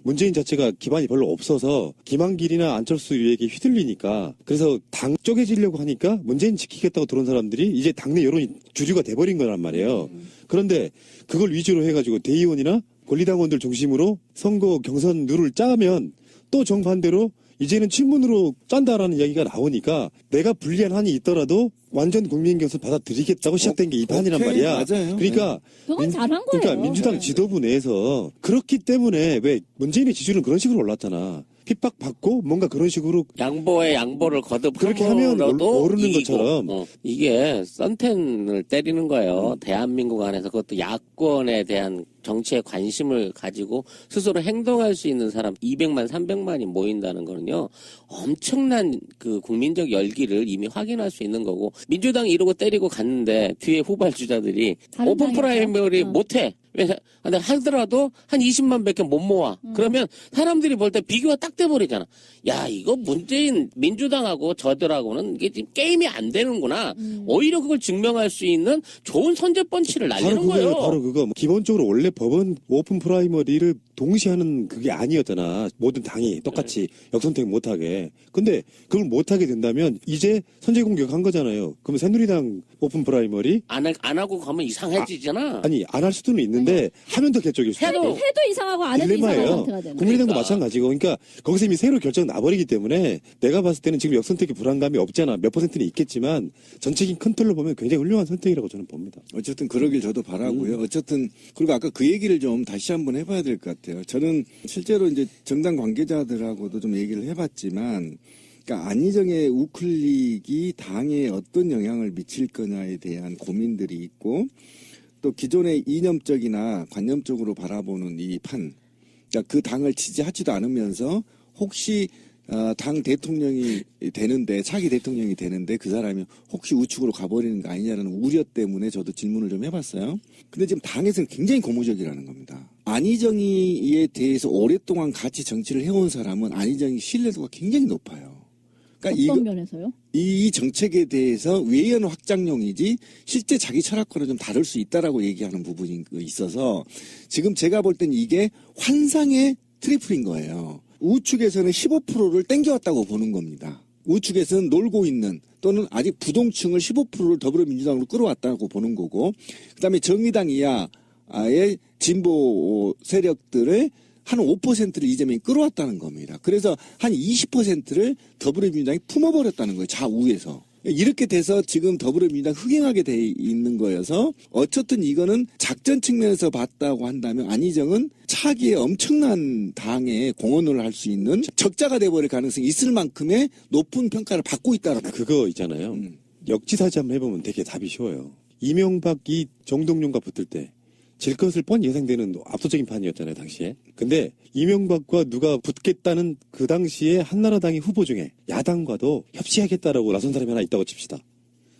문재인 자체가 기반이 별로 없어서 김한길이나 안철수 유에게 휘둘리니까 그래서 당 쪼개지려고 하니까 문재인 지키겠다고 들어온 사람들이 이제 당내 여론이 주류가 돼버린 거란 말이에요. 그런데 그걸 위주로 해가지고 대의원이나 권리당원들 중심으로 선거 경선 룰을 짜면 또 정반대로 이제는 친문으로 짠다라는 이야기가 나오니까 내가 불리한 한이 있더라도 완전 국민 경선 받아들이겠다고 시작된 게 이 판이란 말이야. 맞아요. 그러니까 그건 잘한 거예요. 그러니까 민주당 네. 지도부 내에서 그렇기 때문에 왜 문재인의 지지율은 그런 식으로 올랐잖아. 핍박받고 뭔가 그런 식으로 양보에 양보를 그렇게 하면 거듭함으로도 오르는 이기고. 것처럼. 이게 썬텐을 때리는 거예요. 대한민국 안에서 그것도 야권에 대한 정치에 관심을 가지고 스스로 행동할 수 있는 사람 200만, 300만이 모인다는 거는요. 엄청난 그 국민적 열기를 이미 확인할 수 있는 거고 민주당이 이러고 때리고 갔는데 뒤에 후발주자들이 다른 오픈 당이죠. 프라이머리 어. 못해. 왜 하더라도 한 20만 밖에 못 모아. 그러면 사람들이 볼 때 비교가 딱 돼버리잖아. 야, 이거 문재인 민주당하고 저들하고는 이게 지금 게임이 안 되는구나. 오히려 그걸 증명할 수 있는 좋은 선제 펀치를 날리는 바로 그거예요. 거예요. 바로 그거. 기본적으로 원래 법은 오픈 프라이머리를 동시에 하는 그게 아니었잖아. 모든 당이 똑같이 역선택 못하게. 근데 그걸 못하게 된다면 이제 선제 공격한 거잖아요. 그러면 새누리당 오픈 프라이머리 안 하고 가면 이상해지잖아. 아니 안 할 수도 있는데 하면 더 개쪽일 수 해도 있고. 해도 이상하고 안 해도 이상한 딜레마예요. 상태가 되는. 국민의당도 그러니까. 마찬가지고. 그러니까 거기서 이미 새로 결정 나버리기 때문에 내가 봤을 때는 지금 역선택의 불안감이 없잖아. 몇 %는 있겠지만 전체적인 컨트롤로 보면 굉장히 훌륭한 선택이라고 저는 봅니다. 어쨌든 그러길 저도 바라고요. 어쨌든 그리고 아까 그 얘기를 좀 다시 한번 해봐야 될 것 같아요. 저는 실제로 이제 정당 관계자들하고도 좀 얘기를 해봤지만, 그러니까 안희정의 우클릭이 당에 어떤 영향을 미칠 거냐에 대한 고민들이 있고, 또 기존의 이념적이나 관념적으로 바라보는 이 판, 그러니까 그 당을 지지하지도 않으면서 혹시 당 대통령이 되는데 차기 대통령이 되는데 그 사람이 혹시 우측으로 가버리는 거 아니냐는 우려 때문에 저도 질문을 좀 해봤어요. 근데 지금 당에서는 굉장히 고무적이라는 겁니다. 안희정이에 대해서 오랫동안 같이 정치를 해온 사람은 안희정이 신뢰도가 굉장히 높아요. 그러니까 어떤 면에서요? 이 정책에 대해서 외연 확장용이지 실제 자기 철학과는 좀 다를 수 있다라고 얘기하는 부분이 있어서 지금 제가 볼 땐 이게 환상의 트리플인 거예요. 우측에서는 15%를 땡겨왔다고 보는 겁니다. 우측에서는 놀고 있는 또는 아직 부동층을 15%를 더불어민주당으로 끌어왔다고 보는 거고, 그다음에 정의당 이하의 진보 세력들을 한 5%를 이재명이 끌어왔다는 겁니다. 그래서 한 20%를 더불어민주당이 품어버렸다는 거예요. 좌우에서. 이렇게 돼서 지금 더불어민주당 흥행하게 돼 있는 거여서 어쨌든 이거는 작전 측면에서 봤다고 한다면 안희정은 차기에 엄청난 당에 공헌을 할 수 있는 적자가 돼버릴 가능성이 있을 만큼의 높은 평가를 받고 있다는 거예요. 그거 있잖아요. 역지사지 한번 해보면 되게 답이 쉬워요. 이명박이 정동영과 붙을 때 질 것을 뻔히 예상되는 압도적인 판이었잖아요, 당시에. 근데 이명박과 누가 붙겠다는 그 당시에 한나라당의 후보 중에 야당과도 협치하겠다라고 나선 사람이 하나 있다고 칩시다.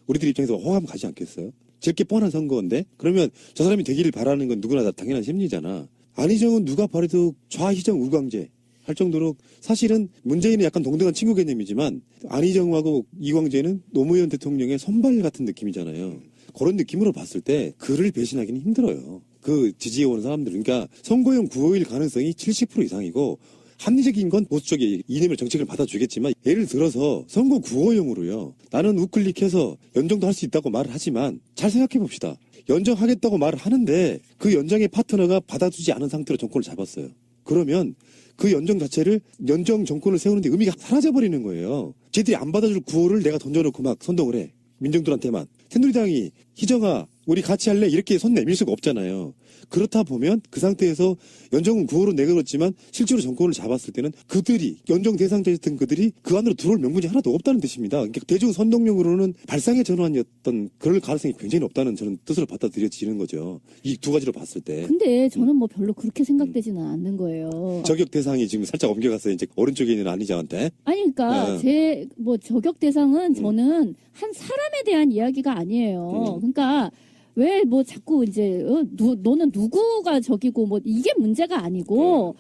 우리들 입장에서 호감 가지 않겠어요? 저렇게 뻔한 선거인데? 그러면 저 사람이 되기를 바라는 건 누구나 다 당연한 심리잖아. 안희정은 누가 봐도 좌희정 우광재 할 정도로 사실은 문재인은 약간 동등한 친구 개념이지만 안희정하고 이광재는 노무현 대통령의 선발 같은 느낌이잖아요. 그런 느낌으로 봤을 때 그를 배신하기는 힘들어요. 그 지지해오는 사람들. 그러니까 선거용 9.5일 가능성이 70% 이상이고 합리적인 건 보수 쪽의 이념의 정책을 받아주겠지만 예를 들어서 선거 9.5용으로요. 나는 우클릭해서 연정도 할 수 있다고 말을 하지만 잘 생각해 봅시다. 연정하겠다고 말을 하는데 그 연정의 파트너가 받아주지 않은 상태로 정권을 잡았어요. 그러면 그 연정 자체를 연정 정권을 세우는데 의미가 사라져버리는 거예요. 쟤들이 안 받아줄 구호를 내가 던져놓고 막 선동을 해. 민정들한테만. 새누리당이 희정아 우리 같이 할래? 이렇게 손 내밀 수가 없잖아요. 그렇다 보면 그 상태에서 연정은 구호로 내걸었지만 실제로 정권을 잡았을 때는 그들이 연정 대상자였던 그들이 그 안으로 들어올 명분이 하나도 없다는 뜻입니다. 그러니까 대중 선동용으로는 발상의 전환이었던 그럴 가능성이 굉장히 높다는 저는 뜻으로 받아들여지는 거죠. 이 두 가지로 봤을 때. 근데 저는 뭐 별로 그렇게 생각되지는 않는 거예요. 저격 대상이 지금 살짝 옮겨갔어요. 이제 오른쪽에 있는 안희정한테. 아니 그러니까 제 뭐 저격 대상은 저는 한 사람에 대한 이야기가 아니에요. 그러니까 왜 뭐 자꾸 이제 너는 누구가 적이고 뭐 이게 문제가 아니고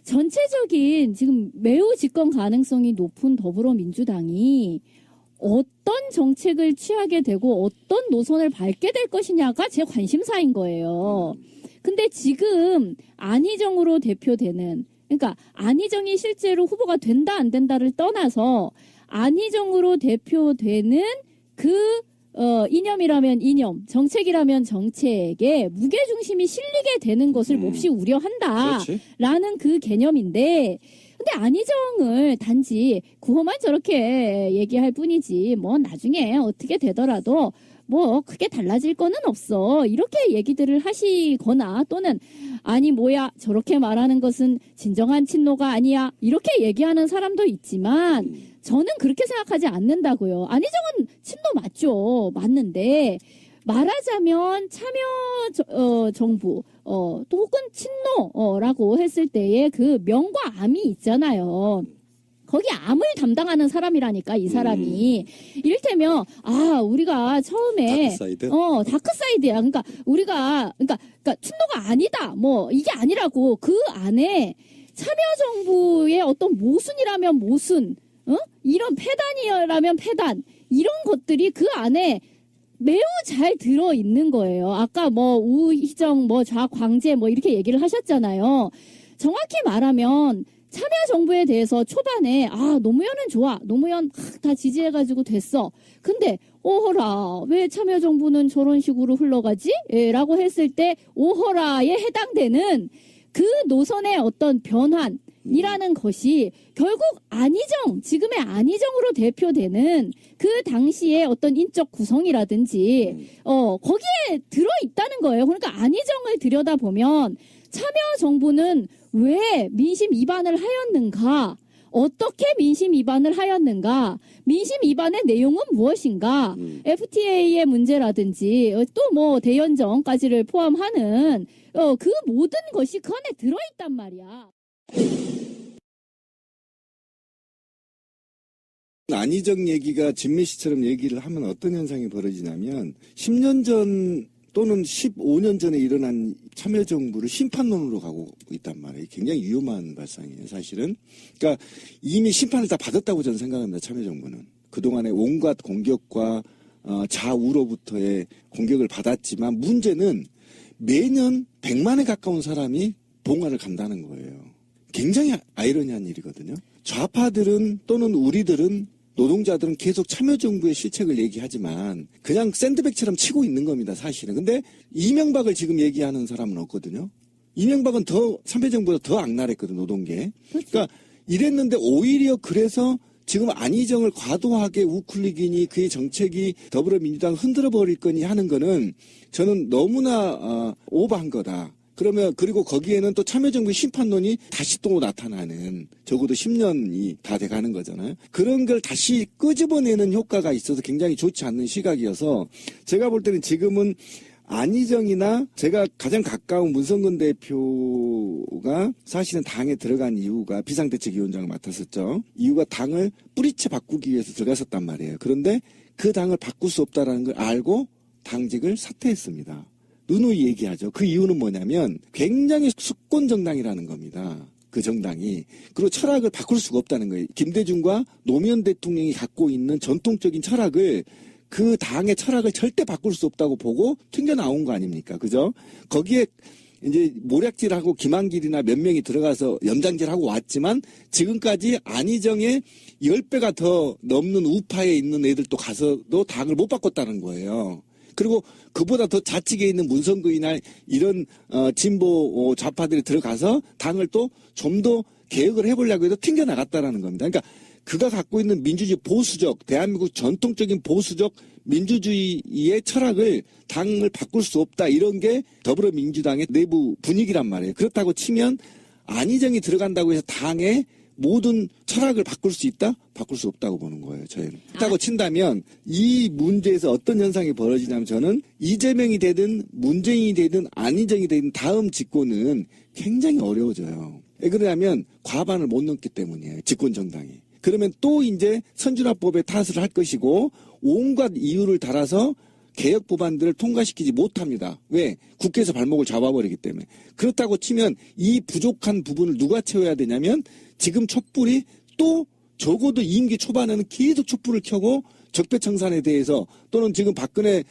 전체적인 지금 매우 집권 가능성이 높은 더불어민주당이 어떤 정책을 취하게 되고 어떤 노선을 밟게 될 것이냐가 제 관심사인 거예요. 근데 지금 안희정으로 대표되는 그러니까 안희정이 실제로 후보가 된다 안 된다를 떠나서 안희정으로 대표되는 그 이념이라면 이념, 정책이라면 정책에 무게중심이 실리게 되는 것을 몹시 우려한다라는 그 개념인데 근데 안희정을 단지 구호만 저렇게 얘기할 뿐이지 뭐 나중에 어떻게 되더라도 뭐 크게 달라질 거는 없어. 이렇게 얘기들을 하시거나 또는 아니 뭐야 저렇게 말하는 것은 진정한 친노가 아니야. 이렇게 얘기하는 사람도 있지만 저는 그렇게 생각하지 않는다고요. 안희정은 친노 맞죠. 맞는데 말하자면 참여 정부 또 혹은 친노라고 했을 때의 그 명과 암이 있잖아요. 거기 암을 담당하는 사람이라니까 이 사람이. 이를테면 우리가 처음에 다크사이드? 다크사이드야. 그러니까 우리가 그러니까 친노가 아니다. 뭐 이게 아니라고 그 안에 참여정부의 어떤 모순이라면 모순, 이런 폐단이라면 폐단 이런 것들이 그 안에 매우 잘 들어있는 거예요. 아까 뭐 우희정, 뭐 좌광재 뭐 이렇게 얘기를 하셨잖아요. 정확히 말하면 참여정부에 대해서 초반에 노무현은 좋아. 노무현 다 지지해가지고 됐어. 근데 오호라 왜 참여정부는 저런 식으로 흘러가지? 라고 했을 때 오호라에 해당되는 그 노선의 어떤 변환이라는 것이 결국 안희정, 지금의 안희정으로 대표되는 그 당시의 어떤 인적 구성이라든지 거기에 들어있다는 거예요. 그러니까 안희정을 들여다보면 참여정부는 왜 민심 위반을 하였는가? 어떻게 민심 위반을 하였는가? 민심 위반의 내용은 무엇인가? FTA의 문제라든지 또 뭐 대연정까지를 포함하는 그 모든 것이 그 안에 들어있단 말이야. 안희정 얘기가 진메시처럼 얘기를 하면 어떤 현상이 벌어지냐면 10년 전 또는 15년 전에 일어난 참여정부를 심판론으로 가고 있단 말이에요. 굉장히 위험한 발상이에요, 사실은. 그러니까 이미 심판을 다 받았다고 저는 생각합니다, 참여정부는. 그동안의 온갖 공격과 좌우로부터의 공격을 받았지만 문제는 매년 100만에 가까운 사람이 봉화를 간다는 거예요. 굉장히 아이러니한 일이거든요. 좌파들은 또는 우리들은 노동자들은 계속 참여정부의 실책을 얘기하지만 그냥 샌드백처럼 치고 있는 겁니다, 사실은. 근데 이명박을 지금 얘기하는 사람은 없거든요. 이명박은 참여정부보다 더 악랄했거든, 노동계. 그러니까 이랬는데 오히려 그래서 지금 안희정을 과도하게 우클릭이니 그의 정책이 더불어민주당을 흔들어 버릴 거니 하는 거는 저는 너무나 오버한 거다. 그리고 거기에는 또 참여정부의 심판론이 다시 또 나타나는, 적어도 10년이 다 돼가는 거잖아요. 그런 걸 다시 끄집어내는 효과가 있어서 굉장히 좋지 않는 시각이어서 제가 볼 때는 지금은 안희정이나 제가 가장 가까운 문성근 대표가 사실은 당에 들어간 이유가 비상대책위원장을 맡았었죠. 이유가 당을 뿌리째 바꾸기 위해서 들어갔었단 말이에요. 그런데 그 당을 바꿀 수 없다는 걸 알고 당직을 사퇴했습니다. 누누이 얘기하죠. 그 이유는 뭐냐면 굉장히 수권 정당이라는 겁니다. 그 정당이. 그리고 철학을 바꿀 수가 없다는 거예요. 김대중과 노무현 대통령이 갖고 있는 전통적인 철학을, 그 당의 철학을 절대 바꿀 수 없다고 보고 튕겨나온 거 아닙니까? 그죠? 거기에 이제 모략질하고 김한길이나 몇 명이 들어가서 염장질하고 왔지만 지금까지 안희정의 10배가 더 넘는 우파에 있는 애들도 가서도 당을 못 바꿨다는 거예요. 그리고 그보다 더 좌측에 있는 문성근이나 이런 진보 좌파들이 들어가서 당을 또 좀 더 개혁을 해보려고 해도 튕겨나갔다라는 겁니다. 그러니까 그가 갖고 있는 민주주의 보수적, 대한민국 전통적인 보수적 민주주의의 철학을 당을 바꿀 수 없다, 이런 게 더불어민주당의 내부 분위기란 말이에요. 그렇다고 치면 안희정이 들어간다고 해서 당의 모든 철학을 바꿀 수 있다? 바꿀 수 없다고 보는 거예요, 저희는. 그렇다고 친다면 이 문제에서 어떤 현상이 벌어지냐면 저는 이재명이 되든 문재인이 되든 안희정이 되든 다음 집권은 굉장히 어려워져요. 왜 그러냐면 과반을 못 넘기 때문이에요, 집권 정당이. 그러면 또 이제 선진화법에 탓을 할 것이고 온갖 이유를 달아서 개혁 법안들을 통과시키지 못합니다. 왜? 국회에서 발목을 잡아버리기 때문에. 그렇다고 치면 이 부족한 부분을 누가 채워야 되냐면 지금 촛불이 또 적어도 임기 초반에는 계속 촛불을 켜고 적폐청산에 대해서, 또는 지금 박근혜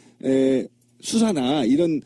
수사나 이런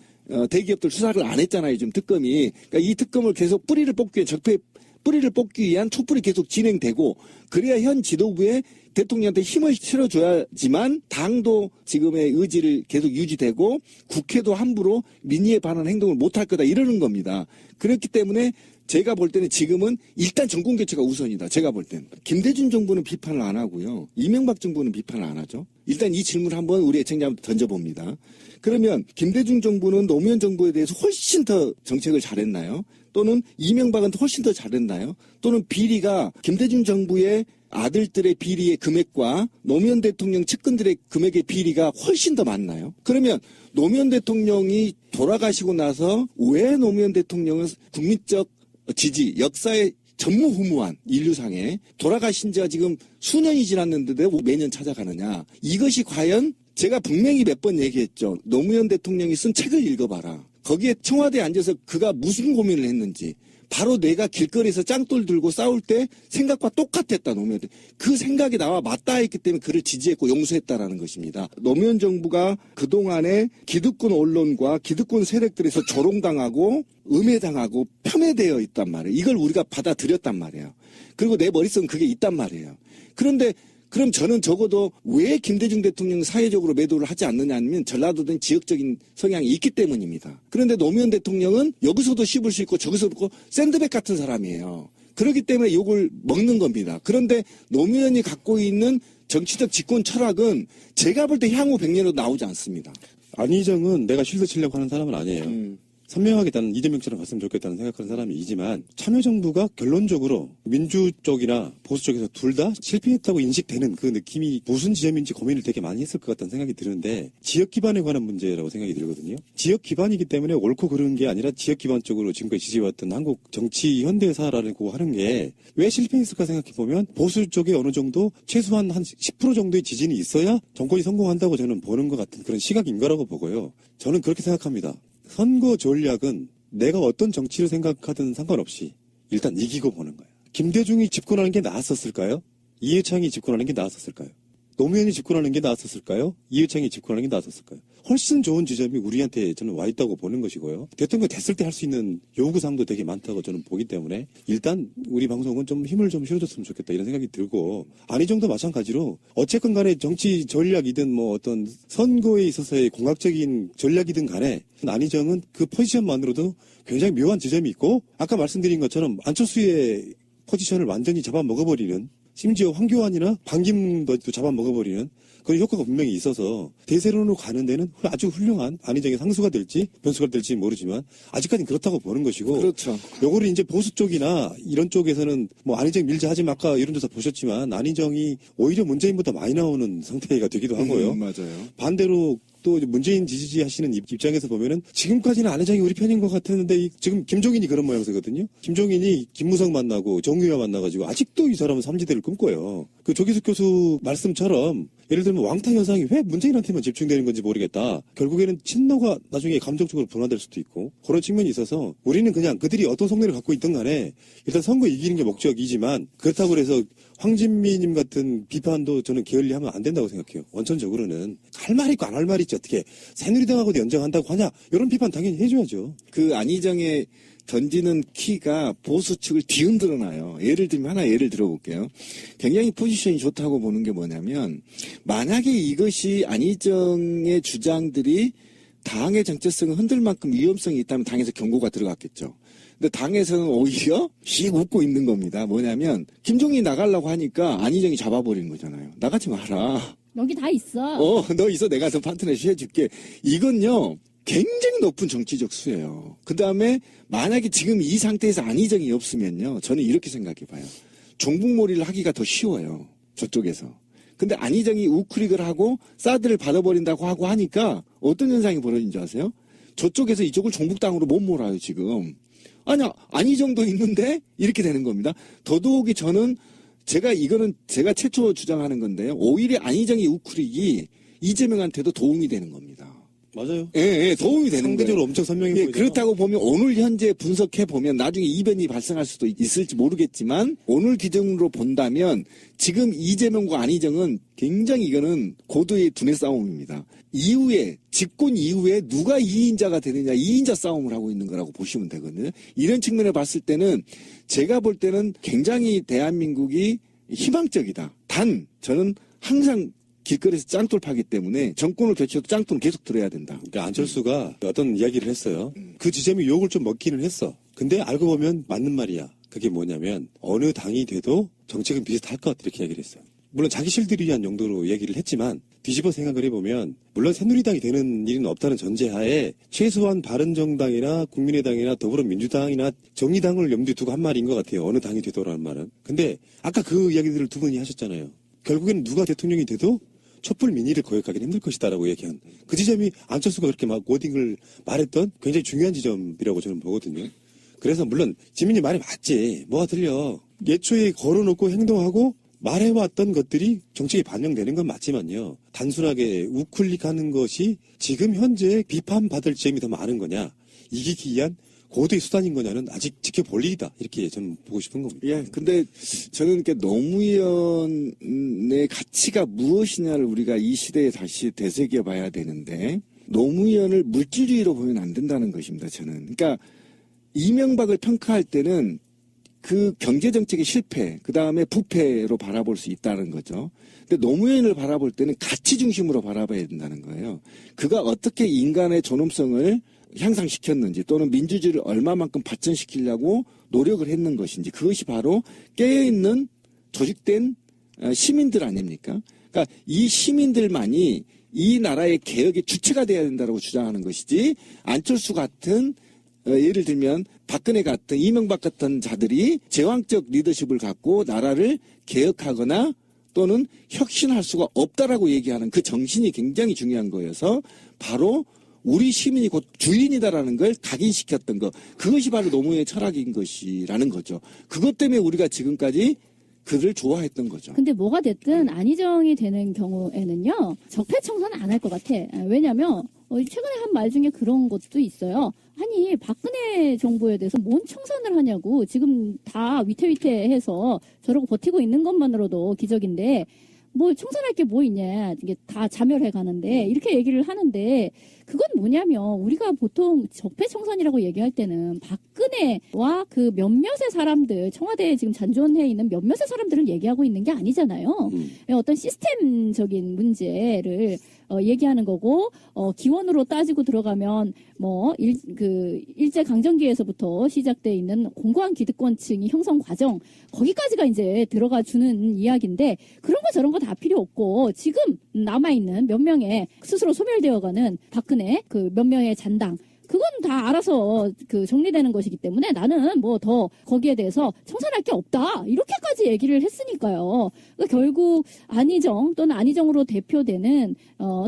대기업들 수사를 안 했잖아요, 지금 특검이. 그러니까 이 특검을 계속 뿌리를 뽑기 위한, 뿌리를 뽑기 위한 촛불이 계속 진행되고, 그래야 현 지도부에 대통령한테 힘을 실어줘야지만 당도 지금의 의지를 계속 유지되고 국회도 함부로 민의에 반하는 행동을 못할 거다, 이러는 겁니다. 그렇기 때문에 제가 볼 때는 지금은 일단 정권 교체가 우선이다. 제가 볼 때는. 김대중 정부는 비판을 안 하고요. 이명박 정부는 비판을 안 하죠. 일단 이 질문을 한번 우리 애청자한테 던져봅니다. 그러면 김대중 정부는 노무현 정부에 대해서 훨씬 더 정책을 잘했나요? 또는 이명박은 훨씬 더 잘했나요? 또는 비리가 김대중 정부의 아들들의 비리의 금액과 노무현 대통령 측근들의 금액의 비리가 훨씬 더 많나요? 그러면 노무현 대통령이 돌아가시고 나서 왜 노무현 대통령은 국민적 지지, 역사의 전무후무한 인류상에 돌아가신 지가 지금 수년이 지났는데도 매년 찾아가느냐. 이것이 과연 제가 분명히 몇 번 얘기했죠. 노무현 대통령이 쓴 책을 읽어봐라. 거기에 청와대에 앉아서 그가 무슨 고민을 했는지. 바로 내가 길거리에서 짱돌 들고 싸울 때 생각과 똑같았다, 노무현. 그 생각이 나와 맞다 했기 때문에 그를 지지했고 용서했다라는 것입니다. 노무현 정부가 그동안에 기득권 언론과 기득권 세력들에서 조롱당하고 음해당하고 폄훼되어 있단 말이에요. 이걸 우리가 받아들였단 말이에요. 그리고 내 머릿속은 그게 있단 말이에요. 그런데 그럼 저는 적어도 왜 김대중 대통령 사회적으로 매도를 하지 않느냐 하면 전라도 등 지역적인 성향이 있기 때문입니다. 그런데 노무현 대통령은 여기서도 씹을 수 있고 저기서도 있고 샌드백 같은 사람이에요. 그렇기 때문에 욕을 먹는 겁니다. 그런데 노무현이 갖고 있는 정치적 집권 철학은 제가 볼 때 향후 100년으로 나오지 않습니다. 안희정은 내가 쉴드 치려고 하는 사람은 아니에요. 선명하게 나는 이재명처럼 갔으면 좋겠다는 생각하는 사람이지만 참여정부가 결론적으로 민주 쪽이나 보수 쪽에서 둘 다 실패했다고 인식되는 그 느낌이 무슨 지점인지 고민을 되게 많이 했을 것 같다는 생각이 드는데 지역 기반에 관한 문제라고 생각이 들거든요. 지역 기반이기 때문에 옳고 그른 게 아니라 지역 기반적으로 지금까지 지지해왔던 한국 정치 현대사라고 하는 게 왜 실패했을까 생각해보면 보수 쪽에 어느 정도 최소한 한 10% 정도의 지진이 있어야 정권이 성공한다고 저는 보는 것 같은 그런 시각인 거라고 보고요. 저는 그렇게 생각합니다. 선거 전략은 내가 어떤 정치를 생각하든 상관없이 일단 이기고 보는 거예요. 김대중이 집권하는 게 나았었을까요? 이회창이 집권하는 게 나았었을까요? 노무현이 집권하는 게 나았었을까요? 이회창이 집권하는 게 나았었을까요? 훨씬 좋은 지점이 우리한테 저는 와 있다고 보는 것이고요. 대통령 됐을 때 할 수 있는 요구사항도 되게 많다고 저는 보기 때문에 일단 우리 방송은 좀 힘을 좀 실어줬으면 좋겠다 이런 생각이 들고 안희정도 마찬가지로 어쨌건 간에 정치 전략이든 뭐 어떤 선거에 있어서의 공학적인 전략이든 간에 안희정은 그 포지션만으로도 굉장히 묘한 지점이 있고 아까 말씀드린 것처럼 안철수의 포지션을 완전히 잡아먹어버리는 심지어 황교안이나 반기문도 잡아먹어버리는 그런 효과가 분명히 있어서 대세론으로 가는 데는 아주 훌륭한 안희정의 상수가 될지 변수가 될지 모르지만 아직까지는 그렇다고 보는 것이고 그렇죠. 요거를 이제 보수 쪽이나 이런 쪽에서는 뭐 안희정 밀자 하지 마 아까 이런 조사 보셨지만 안희정이 오히려 문재인보다 많이 나오는 상태가 되기도 하고요. 맞아요. 반대로 또 문재인 지지하시는 입장에서 보면은 지금까지는 안희정이 우리 편인 것 같았는데 지금 김종인이 그런 모양새거든요. 김종인이 김무성 만나고 정유화 만나가지고 아직도 이 사람은 삼지대를 꿈꿔요. 그 조기숙 교수 말씀처럼 예를 들면 왕타 현상이 왜 문재인한테만 집중되는 건지 모르겠다. 결국에는 친노가 나중에 감정적으로 분화될 수도 있고 그런 측면이 있어서 우리는 그냥 그들이 어떤 속내를 갖고 있든 간에 일단 선거 이기는 게 목적이지만 그렇다고 해서 황진미님 같은 비판도 저는 게을리하면 안 된다고 생각해요. 원천적으로는 할 말 있고 안 할 말 있지 어떻게 새누리당하고도 연정한다고 하냐 이런 비판 당연히 해줘야죠. 그 안희정의 던지는 키가 보수 측을 뒤흔들어 놔요. 예를 들면 하나 예를 들어볼게요. 굉장히 포지션이 좋다고 보는 게 뭐냐면 만약에 이것이 안희정의 주장들이 당의 정체성을 흔들 만큼 위험성이 있다면 당에서 경고가 들어갔겠죠. 근데 당에서는 오히려 씩 웃고 있는 겁니다. 뭐냐면 김종인이 나가려고 하니까 안희정이 잡아버리는 거잖아요. 나가지 마라. 여기 다 있어. 너 있어. 내가 더 파트너십 해줄게. 이건요. 굉장히 높은 정치적 수예요. 그 다음에 만약에 지금 이 상태에서 안희정이 없으면요. 저는 이렇게 생각해 봐요. 종북몰이를 하기가 더 쉬워요. 저쪽에서. 근데 안희정이 우클릭을 하고 사드를 받아버린다고 하고 하니까 어떤 현상이 벌어진 줄 아세요? 저쪽에서 이쪽을 종북당으로 못 몰아요, 지금. 아니야, 안희정도 있는데 이렇게 되는 겁니다. 더더욱이 저는 이거는 제가 최초 주장하는 건데요. 오히려 안희정의 우클릭이 이재명한테도 도움이 되는 겁니다. 맞아요. 예, 도움이 되는 상대적으로 거예요. 엄청 선명해 예, 보이죠. 그렇다고 보면 오늘 현재 분석해 보면 나중에 이변이 발생할 수도 있을지 모르겠지만 오늘 기준으로 본다면 지금 이재명과 안희정은 굉장히 이거는 고도의 두뇌 싸움입니다. 이후에 집권 이후에 누가 2인자가 되느냐 2인자 싸움을 하고 있는 거라고 보시면 되거든요. 이런 측면을 봤을 때는 제가 볼 때는 굉장히 대한민국이 희망적이다. 단 저는 항상 길거리에서 짱돌 파기 때문에 정권을 교체해도 짱돌은 계속 들어야 된다. 그러니까 안철수가 어떤 이야기를 했어요. 그 지점이 욕을 좀 먹기는 했어. 근데 알고 보면 맞는 말이야. 그게 뭐냐면 어느 당이 돼도 정책은 비슷할 것 이렇게 얘기를 했어요. 물론 자기 실들을 위한 용도로 얘기를 했지만 뒤집어 생각을 해보면 물론 새누리당이 되는 일은 없다는 전제하에 최소한 바른정당이나 국민의당이나 더불어민주당이나 정의당을 염두에 두고 한 말인 것 같아요. 어느 당이 되더라는 말은. 근데 아까 그 이야기들을 두 분이 하셨잖아요. 결국에는 누가 대통령이 돼도 촛불 민의를 거역하기는 힘들 것이다라고 얘기한 그 지점이 안철수가 그렇게 막 워딩을 말했던 굉장히 중요한 지점이라고 저는 보거든요. 그래서 물론 지민이 말이 맞지. 뭐가 들려. 예초에 걸어놓고 행동하고 말해왔던 것들이 정책에 반영되는 건 맞지만요. 단순하게 우클릭하는 것이 지금 현재 비판받을 지점이 더 많은 거냐. 이기기 위한 고도의 수단인 거냐는 아직 지켜볼 일이다. 이렇게 저는 보고 싶은 겁니다. 예, 근데 저는 노무현의 가치가 무엇이냐를 우리가 이 시대에 다시 되새겨 봐야 되는데 노무현을 물질주의로 보면 안 된다는 것입니다. 저는. 그러니까 이명박을 평가할 때는 그 경제정책의 실패, 그 다음에 부패로 바라볼 수 있다는 거죠. 근데 노무현을 바라볼 때는 가치 중심으로 바라봐야 된다는 거예요. 그가 어떻게 인간의 존엄성을 향상시켰는지 또는 민주주의를 얼마만큼 발전시키려고 노력을 했는 것인지 그것이 바로 깨어있는 조직된 시민들 아닙니까? 그러니까 이 시민들만이 이 나라의 개혁의 주체가 돼야 된다고 주장하는 것이지 안철수 같은 예를 들면 박근혜 같은 이명박 같은 자들이 제왕적 리더십을 갖고 나라를 개혁하거나 또는 혁신할 수가 없다라고 얘기하는 그 정신이 굉장히 중요한 거여서 바로 우리 시민이 곧 주인이다라는 걸 각인시켰던 것. 그것이 바로 노무현의 철학인 것이라는 거죠. 그것 때문에 우리가 지금까지 그를 좋아했던 거죠. 근데 뭐가 됐든 안희정이 되는 경우에는요. 적폐청산은 안 할 것 같아. 왜냐면 최근에 한 말 중에 그런 것도 있어요. 아니 박근혜 정부에 대해서 뭔 청산을 하냐고. 지금 다 위태위태해서 저러고 버티고 있는 것만으로도 기적인데 뭐 청산할 게 뭐 있냐. 이게 다 자멸해 가는데 이렇게 얘기를 하는데 그건 뭐냐면 우리가 보통 적폐청산이라고 얘기할 때는 박근혜와 그 몇몇의 사람들 청와대에 지금 잔존해 있는 몇몇의 사람들을 얘기하고 있는 게 아니잖아요. 어떤 시스템적인 문제를 얘기하는 거고 기원으로 따지고 들어가면 뭐 일제 강점기에서부터 시작돼 있는 공고한 기득권층이 형성 과정 거기까지가 이제 들어가 주는 이야기인데 그런 거 저런 거 다 필요 없고 지금 남아 있는 몇 명의 스스로 소멸되어가는 박근혜 그 몇 명의 잔당 그건 다 알아서 그 정리되는 것이기 때문에 나는 뭐 더 거기에 대해서 청산할 게 없다 이렇게까지 얘기를 했으니까요. 그러니까 결국 안희정 또는 안희정으로 대표되는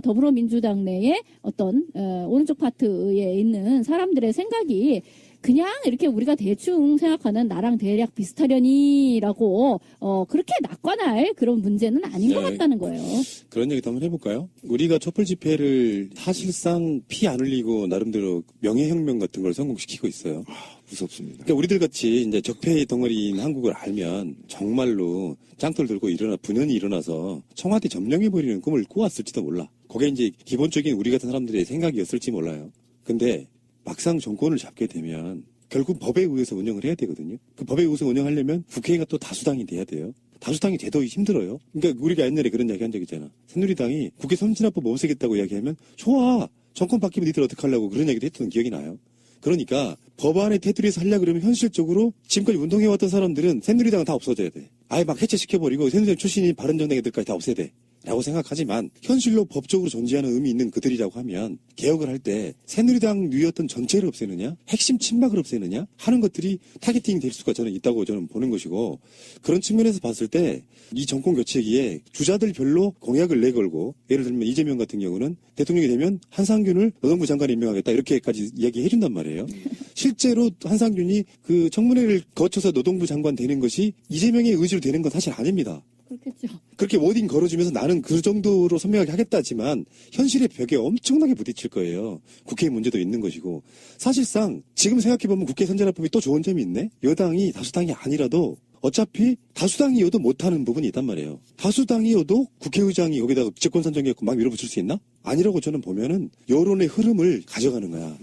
더불어민주당 내의 어떤 오른쪽 파트에 있는 사람들의 생각이 그냥 이렇게 우리가 대충 생각하는 나랑 대략 비슷하려니라고 그렇게 낙관할 그런 문제는 아닌 것 같다는 거예요. 그런 얘기도 한번 해볼까요? 우리가 촛불 집회를 사실상 피 안 흘리고 나름대로 명예혁명 같은 걸 성공시키고 있어요. 무섭습니다. 그러니까 우리들 같이 이제 적폐 덩어리인 한국을 알면 정말로 짱돌 들고 분연히 일어나서 청와대 점령해버리는 꿈을 꾸었을지도 몰라. 그게 이제 기본적인 우리 같은 사람들의 생각이었을지 몰라요. 근데 막상 정권을 잡게 되면 결국 법에 의해서 운영을 해야 되거든요. 그 법에 의해서 운영하려면 국회가 또 다수당이 돼야 돼요. 다수당이 돼도 힘들어요. 그러니까 우리가 옛날에 그런 이야기 한 적 있잖아. 새누리당이 국회 선진화법 없애겠다고 이야기하면 좋아. 정권 바뀌면 니들 어떡하려고 그런 얘기도 했던 기억이 나요. 그러니까 법안에 테두리에서 하려고 그러면 현실적으로 지금까지 운동해왔던 사람들은 새누리당은 다 없어져야 돼. 아예 막 해체시켜버리고 새누리당 출신인 바른정당 애들까지 다 없애야 돼. 라고 생각하지만 현실로 법적으로 존재하는 의미 있는 그들이라고 하면 개혁을 할 때 새누리당 뉘었던 전체를 없애느냐 핵심 친박을 없애느냐 하는 것들이 타겟팅이 될 수가 저는 있다고 저는 보는 것이고 그런 측면에서 봤을 때 이 정권 교체기에 주자들별로 공약을 내걸고 예를 들면 이재명 같은 경우는 대통령이 되면 한상균을 노동부 장관에 임명하겠다 이렇게까지 이야기해 준단 말이에요. 실제로 한상균이 그 청문회를 거쳐서 노동부 장관 되는 것이 이재명의 의지로 되는 건 사실 아닙니다. 그렇겠죠. 그렇게 워딩 걸어주면서 나는 그 정도로 선명하게 하겠다지만 현실의 벽에 엄청나게 부딪힐 거예요. 국회의 문제도 있는 것이고 사실상 지금 생각해보면 국회 선진화법이 또 좋은 점이 있네. 여당이 다수당이 아니라도 어차피 다수당이어도 못하는 부분이 있단 말이에요. 다수당이어도 국회의장이 거기다가 직권 선정해갖고 막 밀어붙일 수 있나? 아니라고 저는 보면은 여론의 흐름을 가져가는 거야.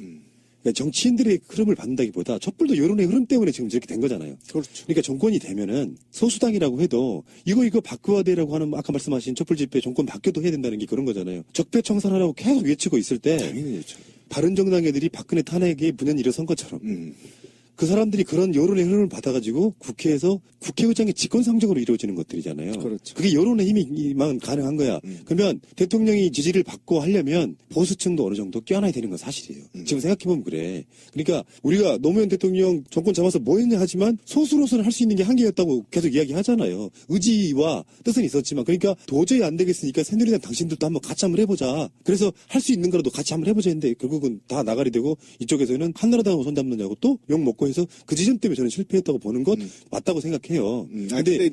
그러니까 정치인들의 흐름을 받는다기보다 촛불도 여론의 흐름 때문에 지금 이렇게 된 거잖아요. 그렇죠. 그러니까 정권이 되면은 소수당이라고 해도 이거 바꿔야 되라고 하는 아까 말씀하신 촛불 집회 정권 바뀌어도 해야 된다는 게 그런 거잖아요. 적폐 청산하라고 계속 외치고 있을 때 당연히 그렇죠. 바른정당 애들이 박근혜 탄핵에 분연히 일어선 것처럼 그 사람들이 그런 여론의 흐름을 받아가지고 국회에서 국회의장의 직권상정으로 이루어지는 것들이잖아요. 그렇죠. 그게 여론의 힘이만 가능한 거야. 그러면 대통령이 지지를 받고 하려면 보수층도 어느 정도 껴안아야 되는 건 사실이에요. 지금 생각해보면 그래. 그러니까 우리가 노무현 대통령 정권 잡아서 뭐 했냐 하지만 소수로서는 할 수 있는 게 한계였다고 계속 이야기하잖아요. 의지와 뜻은 있었지만 그러니까 도저히 안 되겠으니까 새누리당 당신들도 한번 같이 한번 해보자. 그래서 할 수 있는 거라도 같이 한번 해보자 했는데 결국은 다 나가리 되고 이쪽에서는 한나라당하고 손잡느냐고 또 욕 먹고 해서 그 지점 때문에 저는 실패했다고 보는 건 맞다고 생각해요. 근데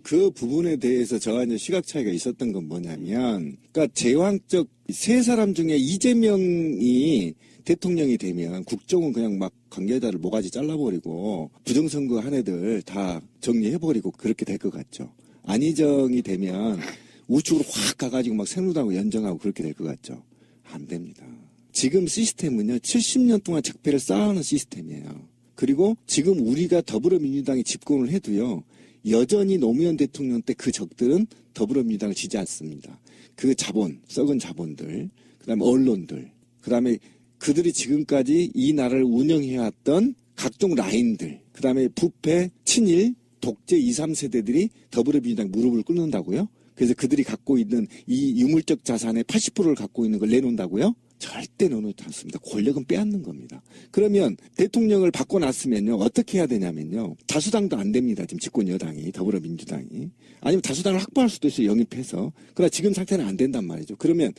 그 부분에 대해서 저와 이제 시각 차이가 있었던 건 뭐냐면, 그러니까 제왕적 세 사람 중에 이재명이 대통령이 되면 국정은 그냥 막 관계자를 모가지 잘라버리고 부정선거 한 애들 다 정리해버리고 그렇게 될 것 같죠. 안희정이 되면 우측으로 확 가가지고 막 새누리당하고 연정하고 그렇게 될 것 같죠. 안 됩니다. 지금 시스템은요, 70년 동안 적폐를 쌓아오는 시스템이에요. 그리고 지금 우리가 더불어민주당이 집권을 해도요, 여전히 노무현 대통령 때 그 적들은 더불어민주당을 지지 않습니다. 그 자본, 썩은 자본들, 그 다음에 언론들, 그 다음에 그들이 지금까지 이 나라를 운영해왔던 각종 라인들, 그 다음에 부패, 친일, 독재 2, 3세대들이 더불어민주당 무릎을 꿇는다고요? 그래서 그들이 갖고 있는 이 유물적 자산의 80%를 갖고 있는 걸 내놓는다고요? 절대 내놓지 않습니다. 권력은 빼앗는 겁니다. 그러면 대통령을 바꿔놨으면요, 어떻게 해야 되냐면요, 다수당도 안 됩니다. 지금 집권 여당이, 더불어민주당이. 아니면 다수당을 확보할 수도 있어요, 영입해서. 그러나 지금 상태는 안 된단 말이죠. 그러면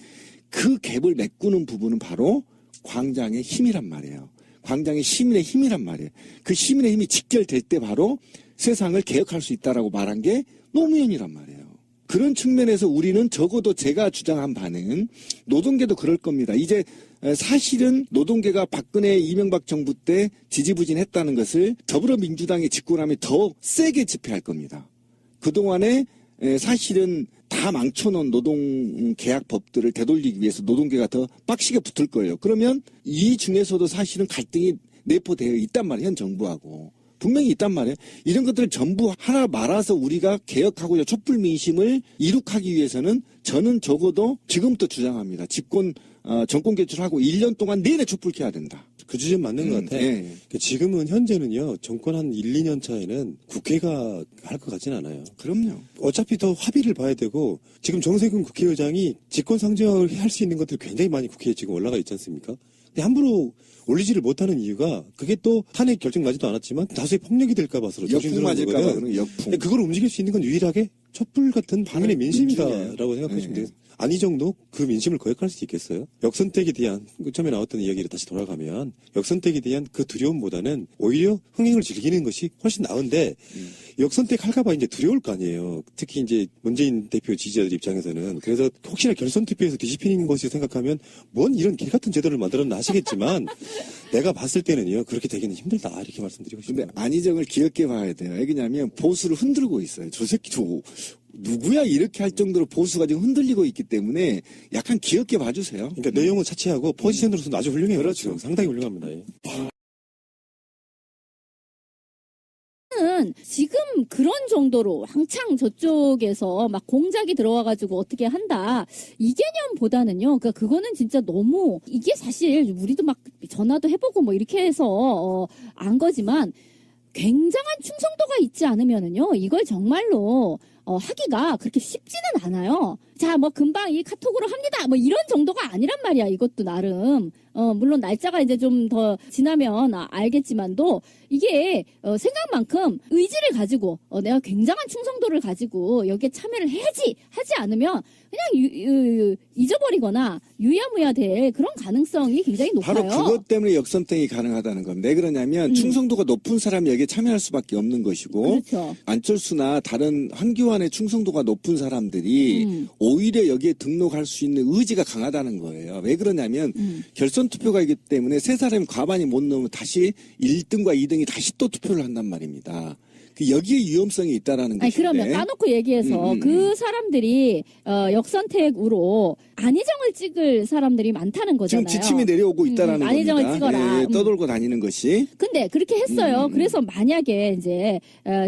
그 갭을 메꾸는 부분은 바로 광장의 힘이란 말이에요. 광장의 시민의 힘이란 말이에요. 그 시민의 힘이 직결될 때 바로 세상을 개혁할 수 있다라고 말한 게 노무현이란 말이에요. 그런 측면에서 우리는 적어도 제가 주장한 바는 노동계도 그럴 겁니다. 이제 사실은 노동계가 박근혜 이명박 정부 때 지지부진했다는 것을 더불어민주당이 집권하면 더 세게 집회할 겁니다. 그동안에 사실은 다 망쳐놓은 노동계약법들을 되돌리기 위해서 노동계가 더 빡시게 붙을 거예요. 그러면 이 중에서도 사실은 갈등이 내포되어 있단 말이에요. 현 정부하고. 분명히 있단 말이에요. 이런 것들을 전부 하나 말아서 우리가 개혁하고자 촛불 민심을 이룩하기 위해서는 저는 적어도 지금부터 주장합니다. 정권 개출하고 1년 동안 내내 촛불 켜야 된다. 그 지점 맞는 것 같아. 예. 지금은 현재는요, 정권 한 1, 2년 차에는 국회가 할 것 같진 않아요. 그럼요. 어차피 더 합의를 봐야 되고, 지금 정세균 국회의장이 직권 상정을 할 수 있는 것들이 굉장히 많이 국회에 지금 올라가 있지 않습니까? 근데 함부로 올리지를 못하는 이유가 그게 또 탄핵 결정 나지도 않았지만 다수의 폭력이 될까 봐서 역풍 맞을까 봐 그런 역풍. 그걸 움직일 수 있는 건 유일하게 촛불 같은 국민의 민심이다라고 민중이에요. 생각하시면 돼요. 안희정도 그 민심을 거역할 수 있겠어요? 역선택에 대한 처음에 나왔던 이야기를 다시 돌아가면 역선택에 대한 그 두려움보다는 오히려 흥행을 즐기는 것이 훨씬 나은데 역선택 할까봐 이제 두려울 거 아니에요. 특히 이제 문재인 대표 지지자들 입장에서는. 그래서 혹시나 결선 투표에서 뒤집히는 것이 생각하면 뭔 이런 개 같은 제도를 만들었나 하시겠지만 내가 봤을 때는요, 그렇게 되기는 힘들다 이렇게 말씀드리고 싶어요. 근데 안희정을 귀엽게 봐야 돼요. 왜냐하면 보수를 흔들고 있어요. 저 새끼 누구야 이렇게 할 정도로 보수가 지금 흔들리고 있기 때문에 약간 귀엽게 봐주세요. 그러니까 내용은 차치하고 포지션으로서는 아주 훌륭해요. 그렇죠. 상당히 훌륭합니다. 예. 지금 그런 정도로 왕창 저쪽에서 막 공작이 들어와가지고 어떻게 한다 이 개념보다는요, 그러니까 그거는 진짜 너무 이게 사실 우리도 막 전화도 해보고 뭐 이렇게 해서 안 거지만 굉장한 충성도가 있지 않으면은요 이걸 정말로 하기가 그렇게 쉽지는 않아요. 자, 뭐 금방 이 카톡으로 합니다. 뭐 이런 정도가 아니란 말이야. 이것도 나름. 물론 날짜가 이제 좀 더 지나면 알겠지만도 이게 생각만큼 의지를 가지고 내가 굉장한 충성도를 가지고 여기에 참여를 해야지 하지 않으면 그냥 잊어버리거나 유야무야 될 그런 가능성이 굉장히 높아요. 바로 그것 때문에 역선택이 가능하다는 겁니다. 왜 그러냐면 충성도가 높은 사람이 여기에 참여할 수밖에 없는 것이고 그렇죠. 안철수나 다른 한교안의 충성도가 높은 사람들이 오히려 여기에 등록할 수 있는 의지가 강하다는 거예요. 왜 그러냐면 결선 투표가이기 때문에 세 사람이 과반이 못 넘으면 다시 1등과 2등이 다시 또 투표를 한단 말입니다. 여기에 위험성이 있다라는 아니, 것인데. 그러면 까놓고 얘기해서 그 사람들이 역선택으로 안희정을 찍을 사람들이 많다는 거잖아요. 지금 지침이 내려오고 있다라는 안희정을 겁니다. 찍어라. 예, 떠돌고 다니는 것이. 근데 그렇게 했어요. 그래서 만약에 이제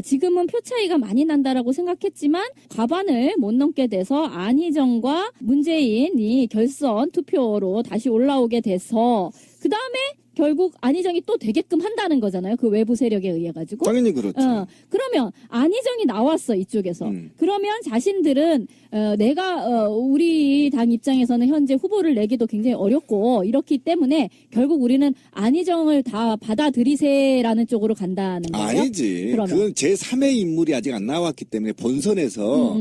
지금은 표 차이가 많이 난다라고 생각했지만 과반을 못 넘게 돼서 안희정과 문재인이 결선 투표로 다시 올라오게 돼서 그 다음에 결국 안희정이 또 되게끔 한다는 거잖아요. 그 외부 세력에 의해 가지고. 당연히 그렇죠. 그러면 안희정이 나왔어 이쪽에서. 그러면 자신들은 내가 우리 당 입장에서는 현재 후보를 내기도 굉장히 어렵고 이렇기 때문에 결국 우리는 안희정을 다 받아들이세라는 쪽으로 간다는 거예요. 아니지. 그러면. 그건 제3의 인물이 아직 안 나왔기 때문에 본선에서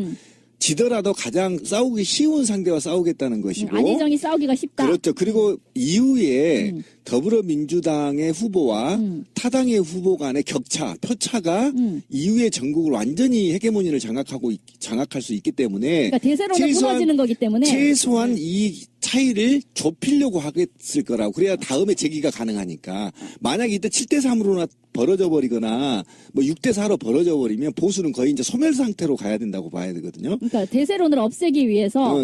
지더라도 가장 싸우기 쉬운 상대와 싸우겠다는 것이고. 안희정이 싸우기가 쉽다. 그렇죠. 그리고 이후에 더불어민주당의 후보와 타당의 후보 간의 격차, 표차가 이후에 전국을 완전히 헤게모니를 장악할 수 있기 때문에 그러니까 대세론을 뽑아지는 거기 때문에 최소한 이 차이를 좁히려고 하겠을 거라고. 그래야 다음에 재기가 가능하니까. 만약에 이때 7대3으로나 벌어져 버리거나 뭐 6대4로 벌어져 버리면 보수는 거의 이제 소멸 상태로 가야 된다고 봐야 되거든요. 그러니까 대세론을 없애기 위해서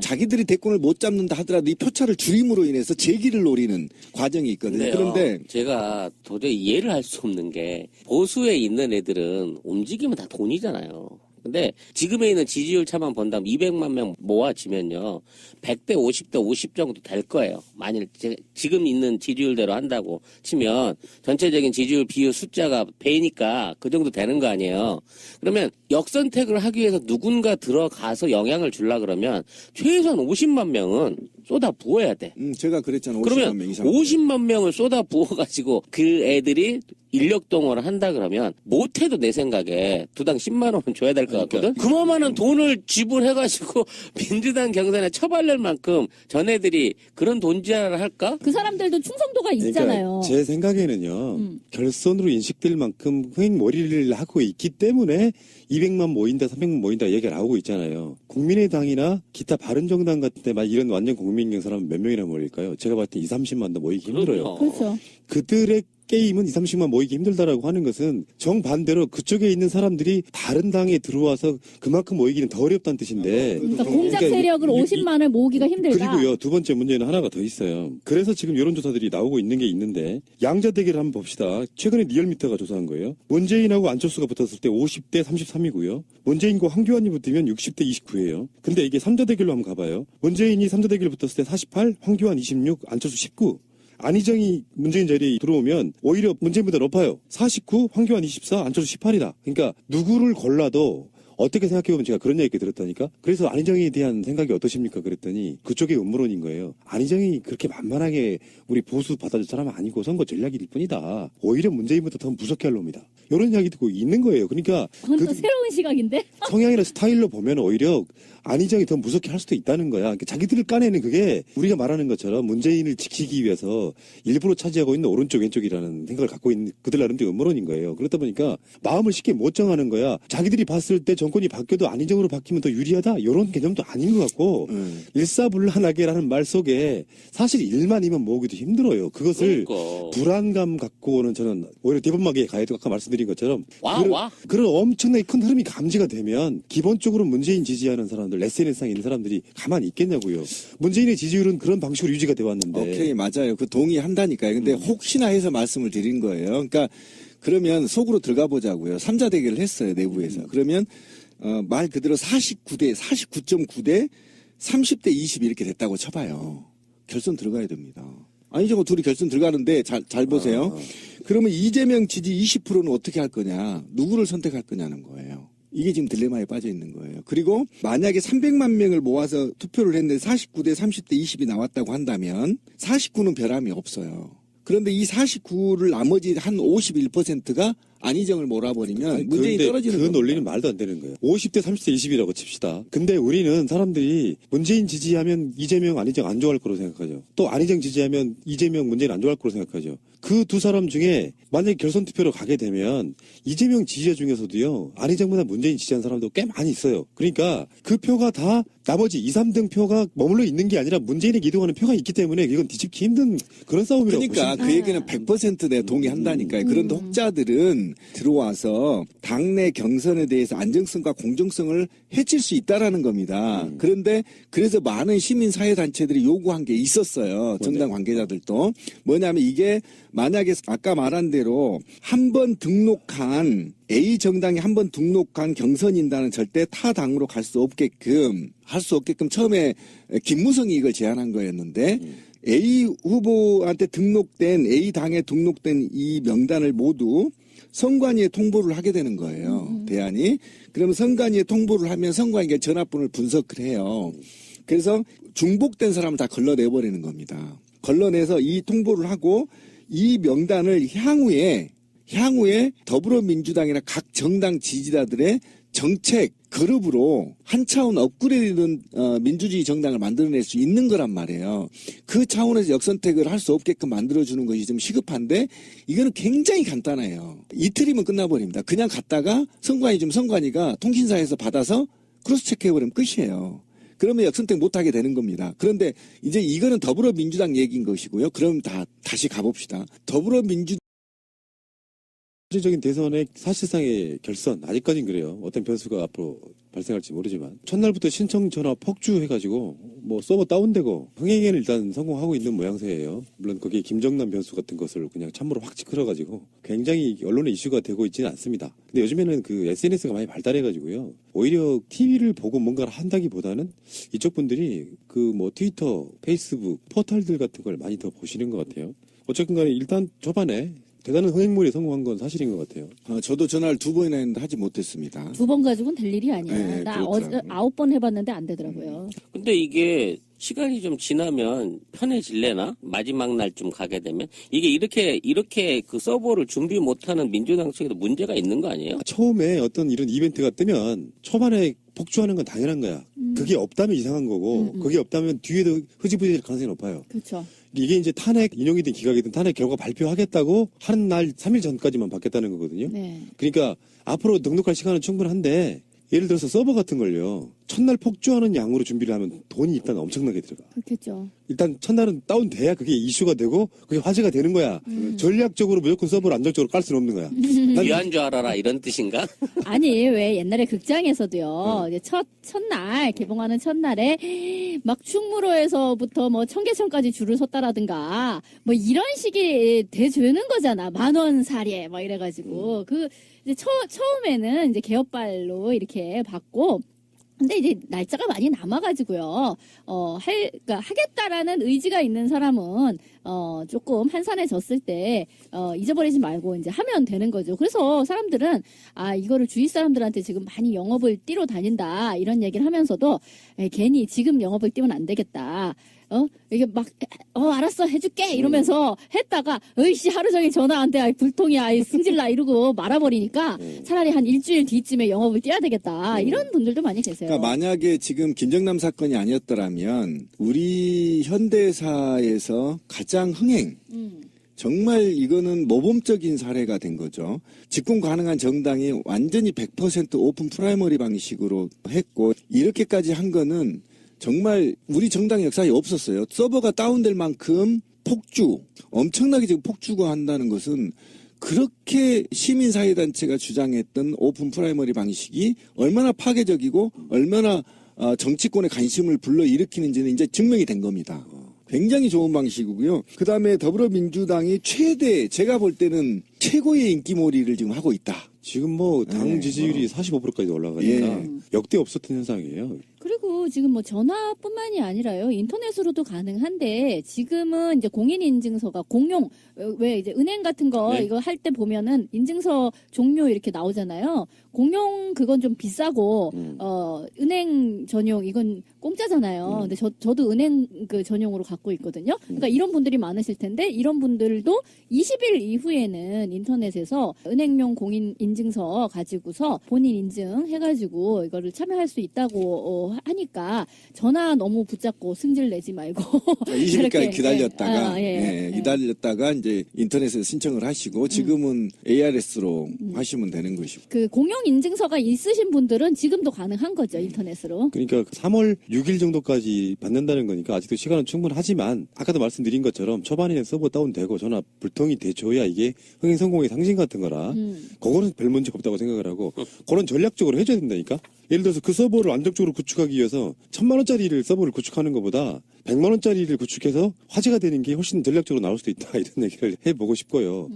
자기들이 대권을 못 잡는다 하더라도 이 표차를 줄임으로 인해서 재기를 노리는 과정이 있거든요. 그런데 제가 도저히 이해를 할 수 없는 게 보수에 있는 애들은 움직이면 다 돈이잖아요. 근데 지금에 있는 지지율 차만 본다면 200만 명 모아지면요. 100대 50대 50 정도 될 거예요. 만일 지금 있는 지지율대로 한다고 치면 전체적인 지지율 비율 숫자가 배니까 그 정도 되는 거 아니에요. 그러면 역선택을 하기 위해서 누군가 들어가서 영향을 주려 그러면 최소한 50만 명은 쏟아 부어야 돼. 제가 그랬잖아요. 50만 그러면 명 이상. 50만 명을 쏟아 부어가지고 그 애들이 인력 동원을 한다 그러면 못해도 내 생각에 두당 10만 원은 줘야 될 것 같거든. 그만한 돈을 지불해가지고 민주당 경선에 처발릴 만큼 전애들이 그런 돈지랄을 할까? 그 사람들도 충성도가 있잖아요. 그러니까 제 생각에는요. 결선으로 인식될 만큼 흥행몰이를 하고 있기 때문에 200만 모인다 300만 모인다 얘기가 나오고 있잖아요. 국민의당이나 기타 바른정당 같은 데 막 이런 완전 국민 경선하면 몇 명이나 모일까요? 제가 봤을 때 2, 30만도 모이기 힘들어요. 그렇죠. 그들의 게임은 2, 30만 모이기 힘들다라고 하는 것은 정반대로 그쪽에 있는 사람들이 다른 당에 들어와서 그만큼 모이기는 더 어렵다는 뜻인데. 그러니까 공작 세력을 50만을 모으기가 힘들다. 그리고요, 두 번째 문제는 하나가 더 있어요. 그래서 지금 여론조사들이 나오고 있는 게 있는데 양자 대결을 한번 봅시다. 최근에 리얼미터가 조사한 거예요. 문재인하고 안철수가 붙었을 때 50대 33이고요. 문재인과 황교안이 붙으면 60대 29예요. 근데 이게 3자 대결로 한번 가봐요. 문재인이 3자 대결 붙었을 때 48, 황교안 26, 안철수 19. 안희정이 문재인 자리에 들어오면 오히려 문재인보다 높아요. 49, 황교안 24, 안철수 18이다. 그러니까 누구를 골라도 어떻게 생각해보면 제가 그런 얘기 들었다니까. 그래서 안희정에 대한 생각이 어떠십니까? 그랬더니 그쪽이 음모론인 거예요. 안희정이 그렇게 만만하게 우리 보수 받아줄 사람은 아니고 선거 전략일 뿐이다. 오히려 문재인보다 더 무섭게 할 놈이다. 이런 이야기 듣고 있는 거예요. 그러니까 그건 또 새로운 시각인데? 성향이나 스타일로 보면 오히려 안희정이 더 무섭게 할 수도 있다는 거야. 그러니까 자기들을 까내는 그게 우리가 말하는 것처럼 문재인을 지키기 위해서 일부러 차지하고 있는 오른쪽 왼쪽이라는 생각을 갖고 있는 그들 나름대로 음모론인 거예요. 그렇다 보니까 마음을 쉽게 못 정하는 거야. 자기들이 봤을 때 정권이 바뀌어도 안희정으로 바뀌면 더 유리하다? 이런 개념도 아닌 것 같고 일사불란하게라는 말 속에 사실 일만이면 모으기도 힘들어요. 그것을 그러니까. 불안감 갖고는 저는 오히려 대범하게 가야 되고 아까 말씀드린 것처럼 와. 그런 엄청나게 큰 흐름이 감지가 되면 기본적으로 문재인 지지하는 사람들 SNS상에 있는 사람들이 가만히 있겠냐고요. 문재인의 지지율은 그런 방식으로 유지가 돼 왔는데. 오케이, 맞아요. 그 동의한다니까요. 근데 혹시나 해서 말씀을 드린 거예요. 그러니까 그러면 속으로 들어가 보자고요. 3자 대결을 했어요, 내부에서. 그러면 말 그대로 49.9대 30대 20 이렇게 됐다고 쳐봐요. 결선 들어가야 됩니다. 아니죠. 둘이 결선 들어가는데 잘 보세요. 그러면 이재명 지지 20%는 어떻게 할 거냐. 누구를 선택할 거냐는 거예요. 이게 지금 딜레마에 빠져 있는 거예요. 그리고 만약에 300만 명을 모아서 투표를 했는데 49대 30대 20이 나왔다고 한다면 49는 변함이 없어요. 그런데 이 49를 나머지 한 51%가 안희정을 몰아버리면 문재인이 떨어지는 그 논리는 말도 안 되는 거예요. 50대 30대 20이라고 칩시다. 근데 우리는 사람들이 문재인 지지하면 이재명 안희정 안 좋아할 거라고 생각하죠. 또 안희정 지지하면 이재명 문재인 안 좋아할 거라고 생각하죠. 그 두 사람 중에 만약에 결선 투표로 가게 되면 이재명 지지자 중에서도요. 안희정보다 문재인 지지한 사람도 꽤 많이 있어요. 그러니까 그 표가 다 나머지 2, 3등 표가 머물러 있는 게 아니라 문재인에게 이동하는 표가 있기 때문에 이건 뒤집기 힘든 그런 싸움이라고 그러니까 보시면 그 얘기는 100% 내가 동의한다니까요. 그런데 혹자들은 들어와서 당내 경선에 대해서 안정성과 공정성을 해칠 수 있다라는 겁니다. 그런데 그래서 많은 시민사회단체들이 요구한 게 있었어요. 정당 관계자들도. 뭐냐면 이게 만약에 아까 말한 대로 한 번 등록한 A 정당이 한 번 등록한 경선인단은 절대 타 당으로 갈 수 없게끔 처음에 김무성이 이걸 제안한 거였는데 A 후보한테 등록된 A 당에 등록된 이 명단을 모두 선관위에 통보를 하게 되는 거예요. 대안이. 그러면 선관위에 통보를 하면 선관위가 전화번호를 분석을 해요. 그래서 중복된 사람을 다 걸러내버리는 겁니다. 걸러내서 이 통보를 하고 이 명단을 향후에 더불어민주당이나 각 정당 지지자들의 정책 그룹으로 한 차원 업그레이드된 민주주의 정당을 만들어낼 수 있는 거란 말이에요. 그 차원에서 역선택을 할 수 없게끔 만들어주는 것이 좀 시급한데 이거는 굉장히 간단해요. 이틀이면 끝나버립니다. 그냥 갔다가 선관위가 통신사에서 받아서 크로스 체크해버리면 끝이에요. 그러면 역선택 못하게 되는 겁니다. 그런데 이제 이거는 더불어민주당 얘기인 것이고요. 그럼 다시 가봅시다. 실질적인 대선의 사실상의 결선 아직까진 그래요. 어떤 변수가 앞으로 발생할지 모르지만 첫날부터 신청 전화 폭주해가지고 뭐 서버 다운되고 흥행에는 일단 성공하고 있는 모양새예요. 물론 거기에 김정남 변수 같은 것을 그냥 참으로 확 찌그러가지고 굉장히 언론의 이슈가 되고 있지는 않습니다. 근데 요즘에는 그 SNS가 많이 발달해가지고요. 오히려 TV를 보고 뭔가를 한다기보다는 이쪽 분들이 그 뭐 트위터, 페이스북, 포털들 같은 걸 많이 더 보시는 것 같아요. 어쨌든 간에 일단 초반에 대단한 흥행물에 성공한 건 사실인 것 같아요. 저도 전화를 2번이나 했는데 하지 못했습니다. 2번 가지고는 될 일이 아니야. 네, 나 그렇더라고요. 9번 해봤는데 안 되더라고요. 근데 이게 시간이 좀 지나면 편해질래나? 마지막 날쯤 가게 되면 이게 이렇게 그 서버를 준비 못하는 민주당 측에도 문제가 있는 거 아니에요? 처음에 어떤 이런 이벤트가 뜨면 초반에 폭주하는 건 당연한 거야. 그게 없다면 이상한 거고 그게 없다면 뒤에도 흐지부지할 가능성이 높아요. 그렇죠. 이게 이제 탄핵 인용이든 기각이든 탄핵 결과 발표하겠다고 하는 날 3일 전까지만 받겠다는 거거든요. 네. 그러니까 앞으로 등록할 시간은 충분한데 예를 들어서 서버 같은 걸요. 첫날 폭주하는 양으로 준비를 하면 돈이 일단 엄청나게 들어가. 그렇겠죠. 일단 첫날은 다운돼야 그게 이슈가 되고 그게 화제가 되는 거야. 전략적으로 무조건 서버를 안정적으로 깔 수는 없는 거야. 난 귀한 줄 알아라 이런 뜻인가? 아니 왜 옛날에 극장에서도요. 이제 첫날 개봉하는 첫날에 막 충무로에서부터 뭐 청계천까지 줄을 섰다라든가 뭐 이런 식이 되는 거잖아. 10,000원 사례 막 이래가지고 그 이제 처음에는 이제 개업발로 이렇게 받고. 근데 이제 날짜가 많이 남아가지고요. 그러니까 하겠다라는 의지가 있는 사람은 조금 한산해졌을 때 잊어버리지 말고 이제 하면 되는 거죠. 그래서 사람들은 이거를 주위 사람들한테 지금 많이 영업을 뛰러 다닌다 이런 얘기를 하면서도 괜히 지금 영업을 뛰면 안 되겠다. 이게 막, 알았어, 해줄게! 이러면서 했다가, 으이씨, 하루 종일 전화한테, 불통이야, 승질나, 이러고 말아버리니까 차라리 한 일주일 뒤쯤에 영업을 뛰어야 되겠다. 이런 분들도 많이 계세요. 그러니까 만약에 지금 김정남 사건이 아니었더라면 우리 현대사에서 가장 정말 이거는 모범적인 사례가 된 거죠. 집권 가능한 정당이 완전히 100% 오픈 프라이머리 방식으로 했고 이렇게까지 한 거는 정말 우리 정당 역사에 없었어요. 서버가 다운될 만큼 엄청나게 지금 폭주가 한다는 것은 그렇게 시민사회단체가 주장했던 오픈 프라이머리 방식이 얼마나 파괴적이고 얼마나 정치권의 관심을 불러일으키는지는 이제 증명이 된 겁니다. 굉장히 좋은 방식이고요. 그 다음에 더불어민주당이 제가 볼 때는 최고의 인기몰이를 지금 하고 있다. 지금 뭐 당 지지율이 45%까지 올라가니까 역대 없었던 현상이에요. 그리고 지금 뭐 전화뿐만이 아니라요. 인터넷으로도 가능한데 지금은 이제 공인인증서가 공용 왜 이제 은행 같은 거 이거 할 때 보면은 인증서 종료 이렇게 나오잖아요. 공용 그건 좀 비싸고 은행 전용 이건 공짜잖아요. 근데 저도 은행 그 전용으로 갖고 있거든요. 그러니까 이런 분들이 많으실 텐데 이런 분들도 20일 이후에는 인터넷에서 은행용 공인 인증서 가지고서 본인 인증 해가지고 이거를 참여할 수 있다고 하니까 전화 너무 붙잡고 승질 내지 말고 20일까지 기다렸다가 기다렸다가 이제 인터넷에서 신청을 하시고 지금은 ARS로 하시면 되는 것이고. 그 공용 인증서가 있으신 분들은 지금도 가능한 거죠 인터넷으로. 그러니까 3월 6일 정도까지 받는다는 거니까 아직도 시간은 충분하지만 아까도 말씀드린 것처럼 초반에는 서버 다운되고 전화 불통이 돼줘야 이게 흥행 성공의 상징 같은 거라 그거는 별 문제 없다고 생각을 하고 그런 전략적으로 해줘야 된다니까. 예를 들어서 그 서버를 안정적으로 구축하기 위해서 1,000만 원짜리를 서버를 구축하는 것보다 100만 원짜리를 구축해서 화제가 되는 게 훨씬 전략적으로 나올 수도 있다 이런 얘기를 해보고 싶고요.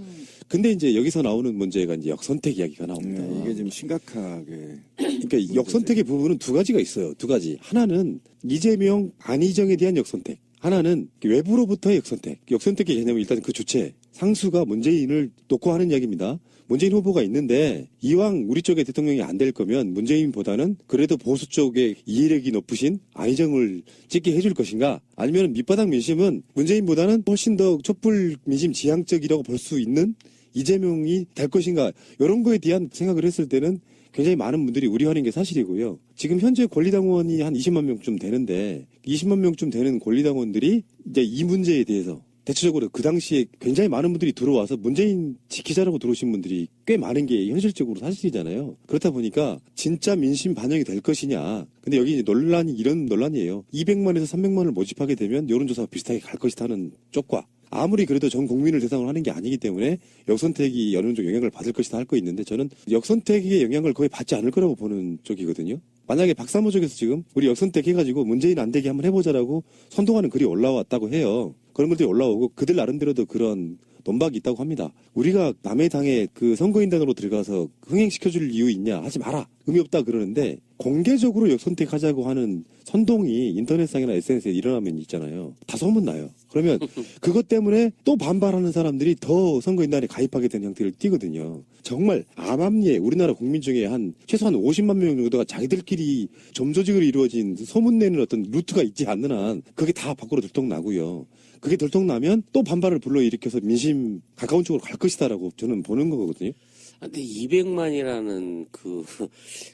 근데 이제 여기서 나오는 문제가 이제 역선택 이야기가 나옵니다. 이게 좀 심각하게. 그러니까 역선택의 부분은 두 가지가 있어요. 두 가지. 하나는 이재명, 안희정에 대한 역선택. 하나는 외부로부터의 역선택. 역선택의 개념은 일단 그 주체, 상수가 문재인을 놓고 하는 이야기입니다. 문재인 후보가 있는데 이왕 우리 쪽에 대통령이 안 될 거면 문재인보다는 그래도 보수 쪽에 이해력이 높으신 안희정을 찍게 해줄 것인가, 아니면 밑바닥 민심은 문재인보다는 훨씬 더 촛불 민심 지향적이라고 볼 수 있는 이재명이 될 것인가, 이런 거에 대한 생각을 했을 때는 굉장히 많은 분들이 우려하는 게 사실이고요. 지금 현재 권리당원이 한 20만 명쯤 되는데 20만 명쯤 되는 권리당원들이 이제 이 문제에 대해서 대체적으로 그 당시에 굉장히 많은 분들이 들어와서 문재인 지키자라고 들어오신 분들이 꽤 많은 게 현실적으로 사실이잖아요. 그렇다 보니까 진짜 민심 반영이 될 것이냐. 근데 여기 이제 논란이 이런 논란이에요. 200만에서 300만을 모집하게 되면 여론조사와 비슷하게 갈 것이라는 쪽과, 아무리 그래도 전 국민을 대상으로 하는 게 아니기 때문에 역선택이 어느 정도 영향을 받을 것이다 할 거 있는데, 저는 역선택의 영향을 거의 받지 않을 거라고 보는 쪽이거든요. 만약에 박사모 쪽에서 지금 우리 역선택 해가지고 문재인 안 되게 한번 해보자라고 선동하는 글이 올라왔다고 해요. 그런 것들이 올라오고 그들 나름대로도 그런 논박이 있다고 합니다. 우리가 남의 당에 그 선거인단으로 들어가서 흥행시켜줄 이유 있냐, 하지 마라, 의미 없다 그러는데, 공개적으로 역선택하자고 하는 선동이 인터넷상이나 SNS에 일어나면 있잖아요. 다 소문나요. 그러면 그것 때문에 또 반발하는 사람들이 더 선거인단에 가입하게 되는 형태를 띠거든요. 정말 암암리에 우리나라 국민 중에 한 최소한 50만 명 정도가 자기들끼리 점조직으로 이루어진 소문내는 어떤 루트가 있지 않는 한 그게 다 밖으로 들통나고요. 그게 들통나면 또 반발을 불러일으켜서 민심 가까운 쪽으로 갈 것이다라고 저는 보는 거거든요. 근데 200만이라는 그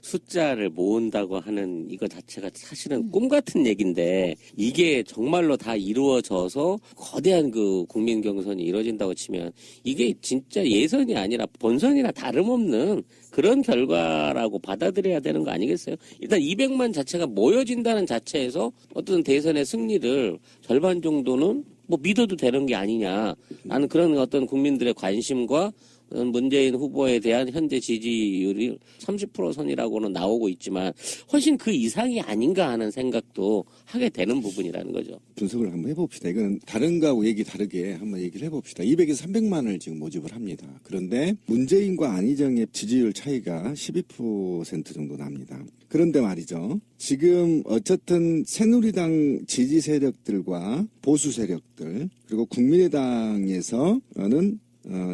숫자를 모은다고 하는 이거 자체가 사실은 꿈 같은 얘기인데, 이게 정말로 다 이루어져서 거대한 그 국민 경선이 이루어진다고 치면 이게 진짜 예선이 아니라 본선이나 다름없는 그런 결과라고 받아들여야 되는 거 아니겠어요? 일단 200만 자체가 모여진다는 자체에서 어떤 대선의 승리를 절반 정도는 뭐 믿어도 되는 게 아니냐. 나는 그런 어떤 국민들의 관심과 문재인 후보에 대한 현재 지지율이 30% 선이라고는 나오고 있지만 훨씬 그 이상이 아닌가 하는 생각도 하게 되는 부분이라는 거죠. 분석을 한번 해봅시다. 이거는 다른 거하고 얘기 다르게 한번 얘기를 해봅시다. 200에서 300만을 지금 모집을 합니다. 그런데 문재인과 안희정의 지지율 차이가 12% 정도 납니다. 그런데 말이죠. 지금 어쨌든 새누리당 지지 세력들과 보수 세력들, 그리고 국민의당에서는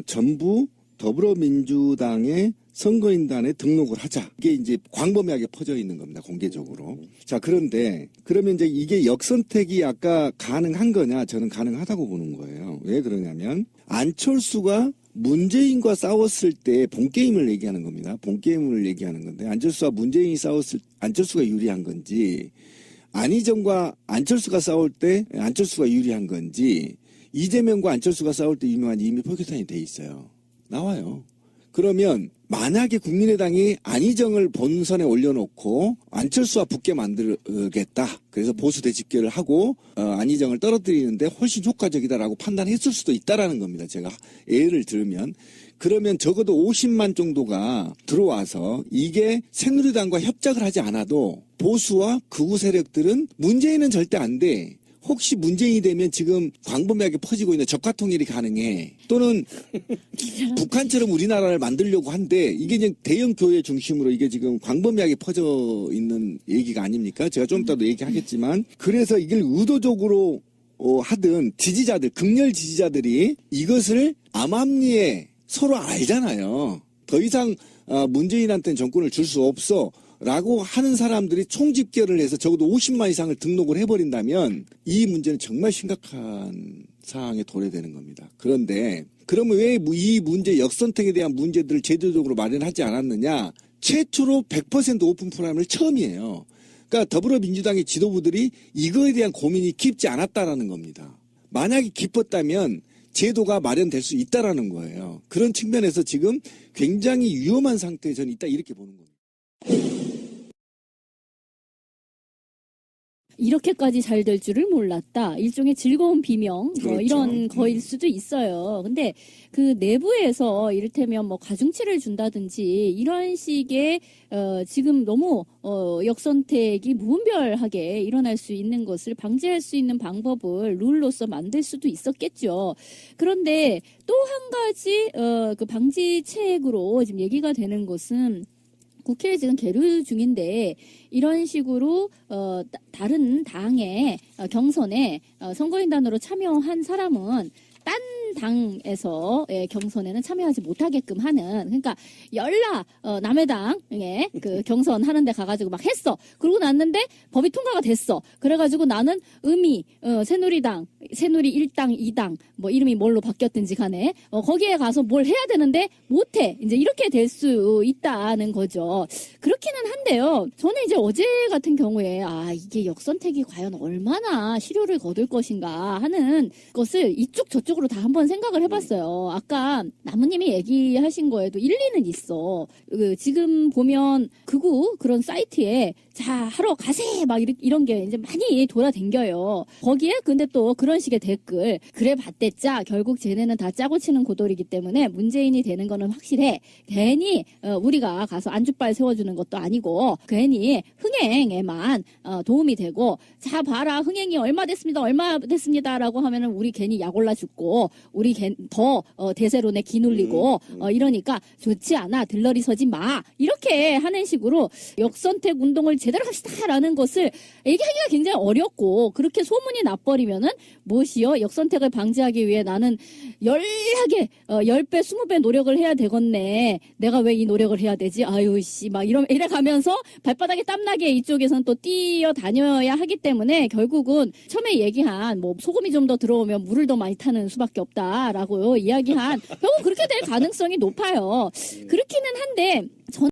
전부 더불어민주당의 선거인단에 등록을 하자. 이게 이제 광범위하게 퍼져 있는 겁니다. 공개적으로. 자, 그런데 그러면 이제 이게 역선택이 아까 가능한 거냐? 저는 가능하다고 보는 거예요. 왜 그러냐면 안철수가 문재인과 싸웠을 때 본게임을 얘기하는 겁니다. 본게임을 얘기하는 건데, 안철수와 문재인이 싸웠을 때 안철수가 유리한 건지, 안희정과 안철수가 싸울 때 안철수가 유리한 건지, 이재명과 안철수가 싸울 때 유명한 이미 표결판이 돼 있어요. 나와요. 그러면 만약에 국민의당이 안희정을 본선에 올려놓고 안철수와 붙게 만들겠다. 그래서 보수 대집결을 하고 안희정을 떨어뜨리는데 훨씬 효과적이다라고 판단했을 수도 있다라는 겁니다. 제가 예를 들면. 그러면 적어도 50만 정도가 들어와서 이게 새누리당과 협작을 하지 않아도 보수와 극우 세력들은 문재인은 절대 안 돼. 혹시 문재인이 되면 지금 광범위하게 퍼지고 있는 적화통일이 가능해. 또는 북한처럼 우리나라를 만들려고 한데, 이게 이제 대형 교회 중심으로 이게 지금 광범위하게 퍼져 있는 얘기가 아닙니까? 제가 좀 이따도 얘기하겠지만, 그래서 이걸 의도적으로 하든 지지자들, 극렬 지지자들이 이것을 암암리에 서로 알잖아요. 더 이상 문재인한테는 정권을 줄 수 없어 라고 하는 사람들이 총집결을 해서 적어도 50만 이상을 등록을 해버린다면 이 문제는 정말 심각한 상황에 도래되는 겁니다. 그런데 그러면 왜 이 문제, 역선택에 대한 문제들을 제도적으로 마련하지 않았느냐? 최초로 100% 오픈 포럼을 처음이에요. 그러니까 더불어민주당의 지도부들이 이거에 대한 고민이 깊지 않았다라는 겁니다. 만약에 깊었다면 제도가 마련될 수 있다라는 거예요. 그런 측면에서 지금 굉장히 위험한 상태에 저는 있다, 이렇게 보는 겁니다. 이렇게까지 잘 될 줄을 몰랐다. 일종의 즐거운 비명, 그렇죠. 이런 거일 수도 있어요. 근데 그 내부에서 이를테면 뭐 가중치를 준다든지 이런 식의 지금 너무 역선택이 무분별하게 일어날 수 있는 것을 방지할 수 있는 방법을 룰로서 만들 수도 있었겠죠. 그런데 또 한 가지 그 방지책으로 지금 얘기가 되는 것은 국회에 지금 계류 중인데 이런 식으로 다른 당의 경선에 선거인단으로 참여한 사람은 딴 당에서 경선에는 참여하지 못하게끔 하는, 그러니까 열라 남의 당에 그 경선 하는데 가가지고 막 했어. 그러고 났는데 법이 통과가 됐어. 그래가지고 나는 새누리당, 새누리 1당, 2당 뭐 이름이 뭘로 바뀌었든지 간에 거기에 가서 뭘 해야 되는데 못해. 이제 이렇게 될 수 있다는 거죠. 그렇기는 한데요. 저는 이제 어제 같은 경우에 이게 역선택이 과연 얼마나 실효를 거둘 것인가 하는 것을 이쪽 저쪽으로 다 한번 생각을 해봤어요. 아까 나무님이 얘기하신 거에도 일리는 있어. 지금 보면 극우 그런 사이트에 자 하러 가세 막 이런 게 이제 많이 돌아댕겨요. 거기에 근데 또 그런 식의 댓글, 그래 봤댔자 결국 쟤네는 다 짜고 치는 고돌이기 때문에 문재인이 되는 거는 확실해. 괜히 우리가 가서 안주빨 세워주는 것도 아니고 괜히 흥행에만 도움이 되고, 자 봐라 흥행이 얼마 됐습니다 라고 하면은 우리 괜히 약 올라 죽고 우리 더 대세론에 기눌리고 이러니까 좋지 않아. 들러리 서지 마. 이렇게 하는 식으로 역선택 운동을 제대로 합시다라는 것을 얘기하기가 굉장히 어렵고, 그렇게 소문이 나버리면은 무엇이요? 역선택을 방지하기 위해 나는 열하게 10배 20배 노력을 해야 되겠네. 내가 왜 이 노력을 해야 되지? 아유 씨 막 이래 가면서 발바닥에 땀나게 이쪽에선 또 뛰어다녀야 하기 때문에 결국은 처음에 얘기한 뭐 소금이 좀 더 들어오면 물을 더 많이 타는 수밖에 없다라고 이야기한, 결국 그렇게 될 가능성이 높아요. 그렇기는 한데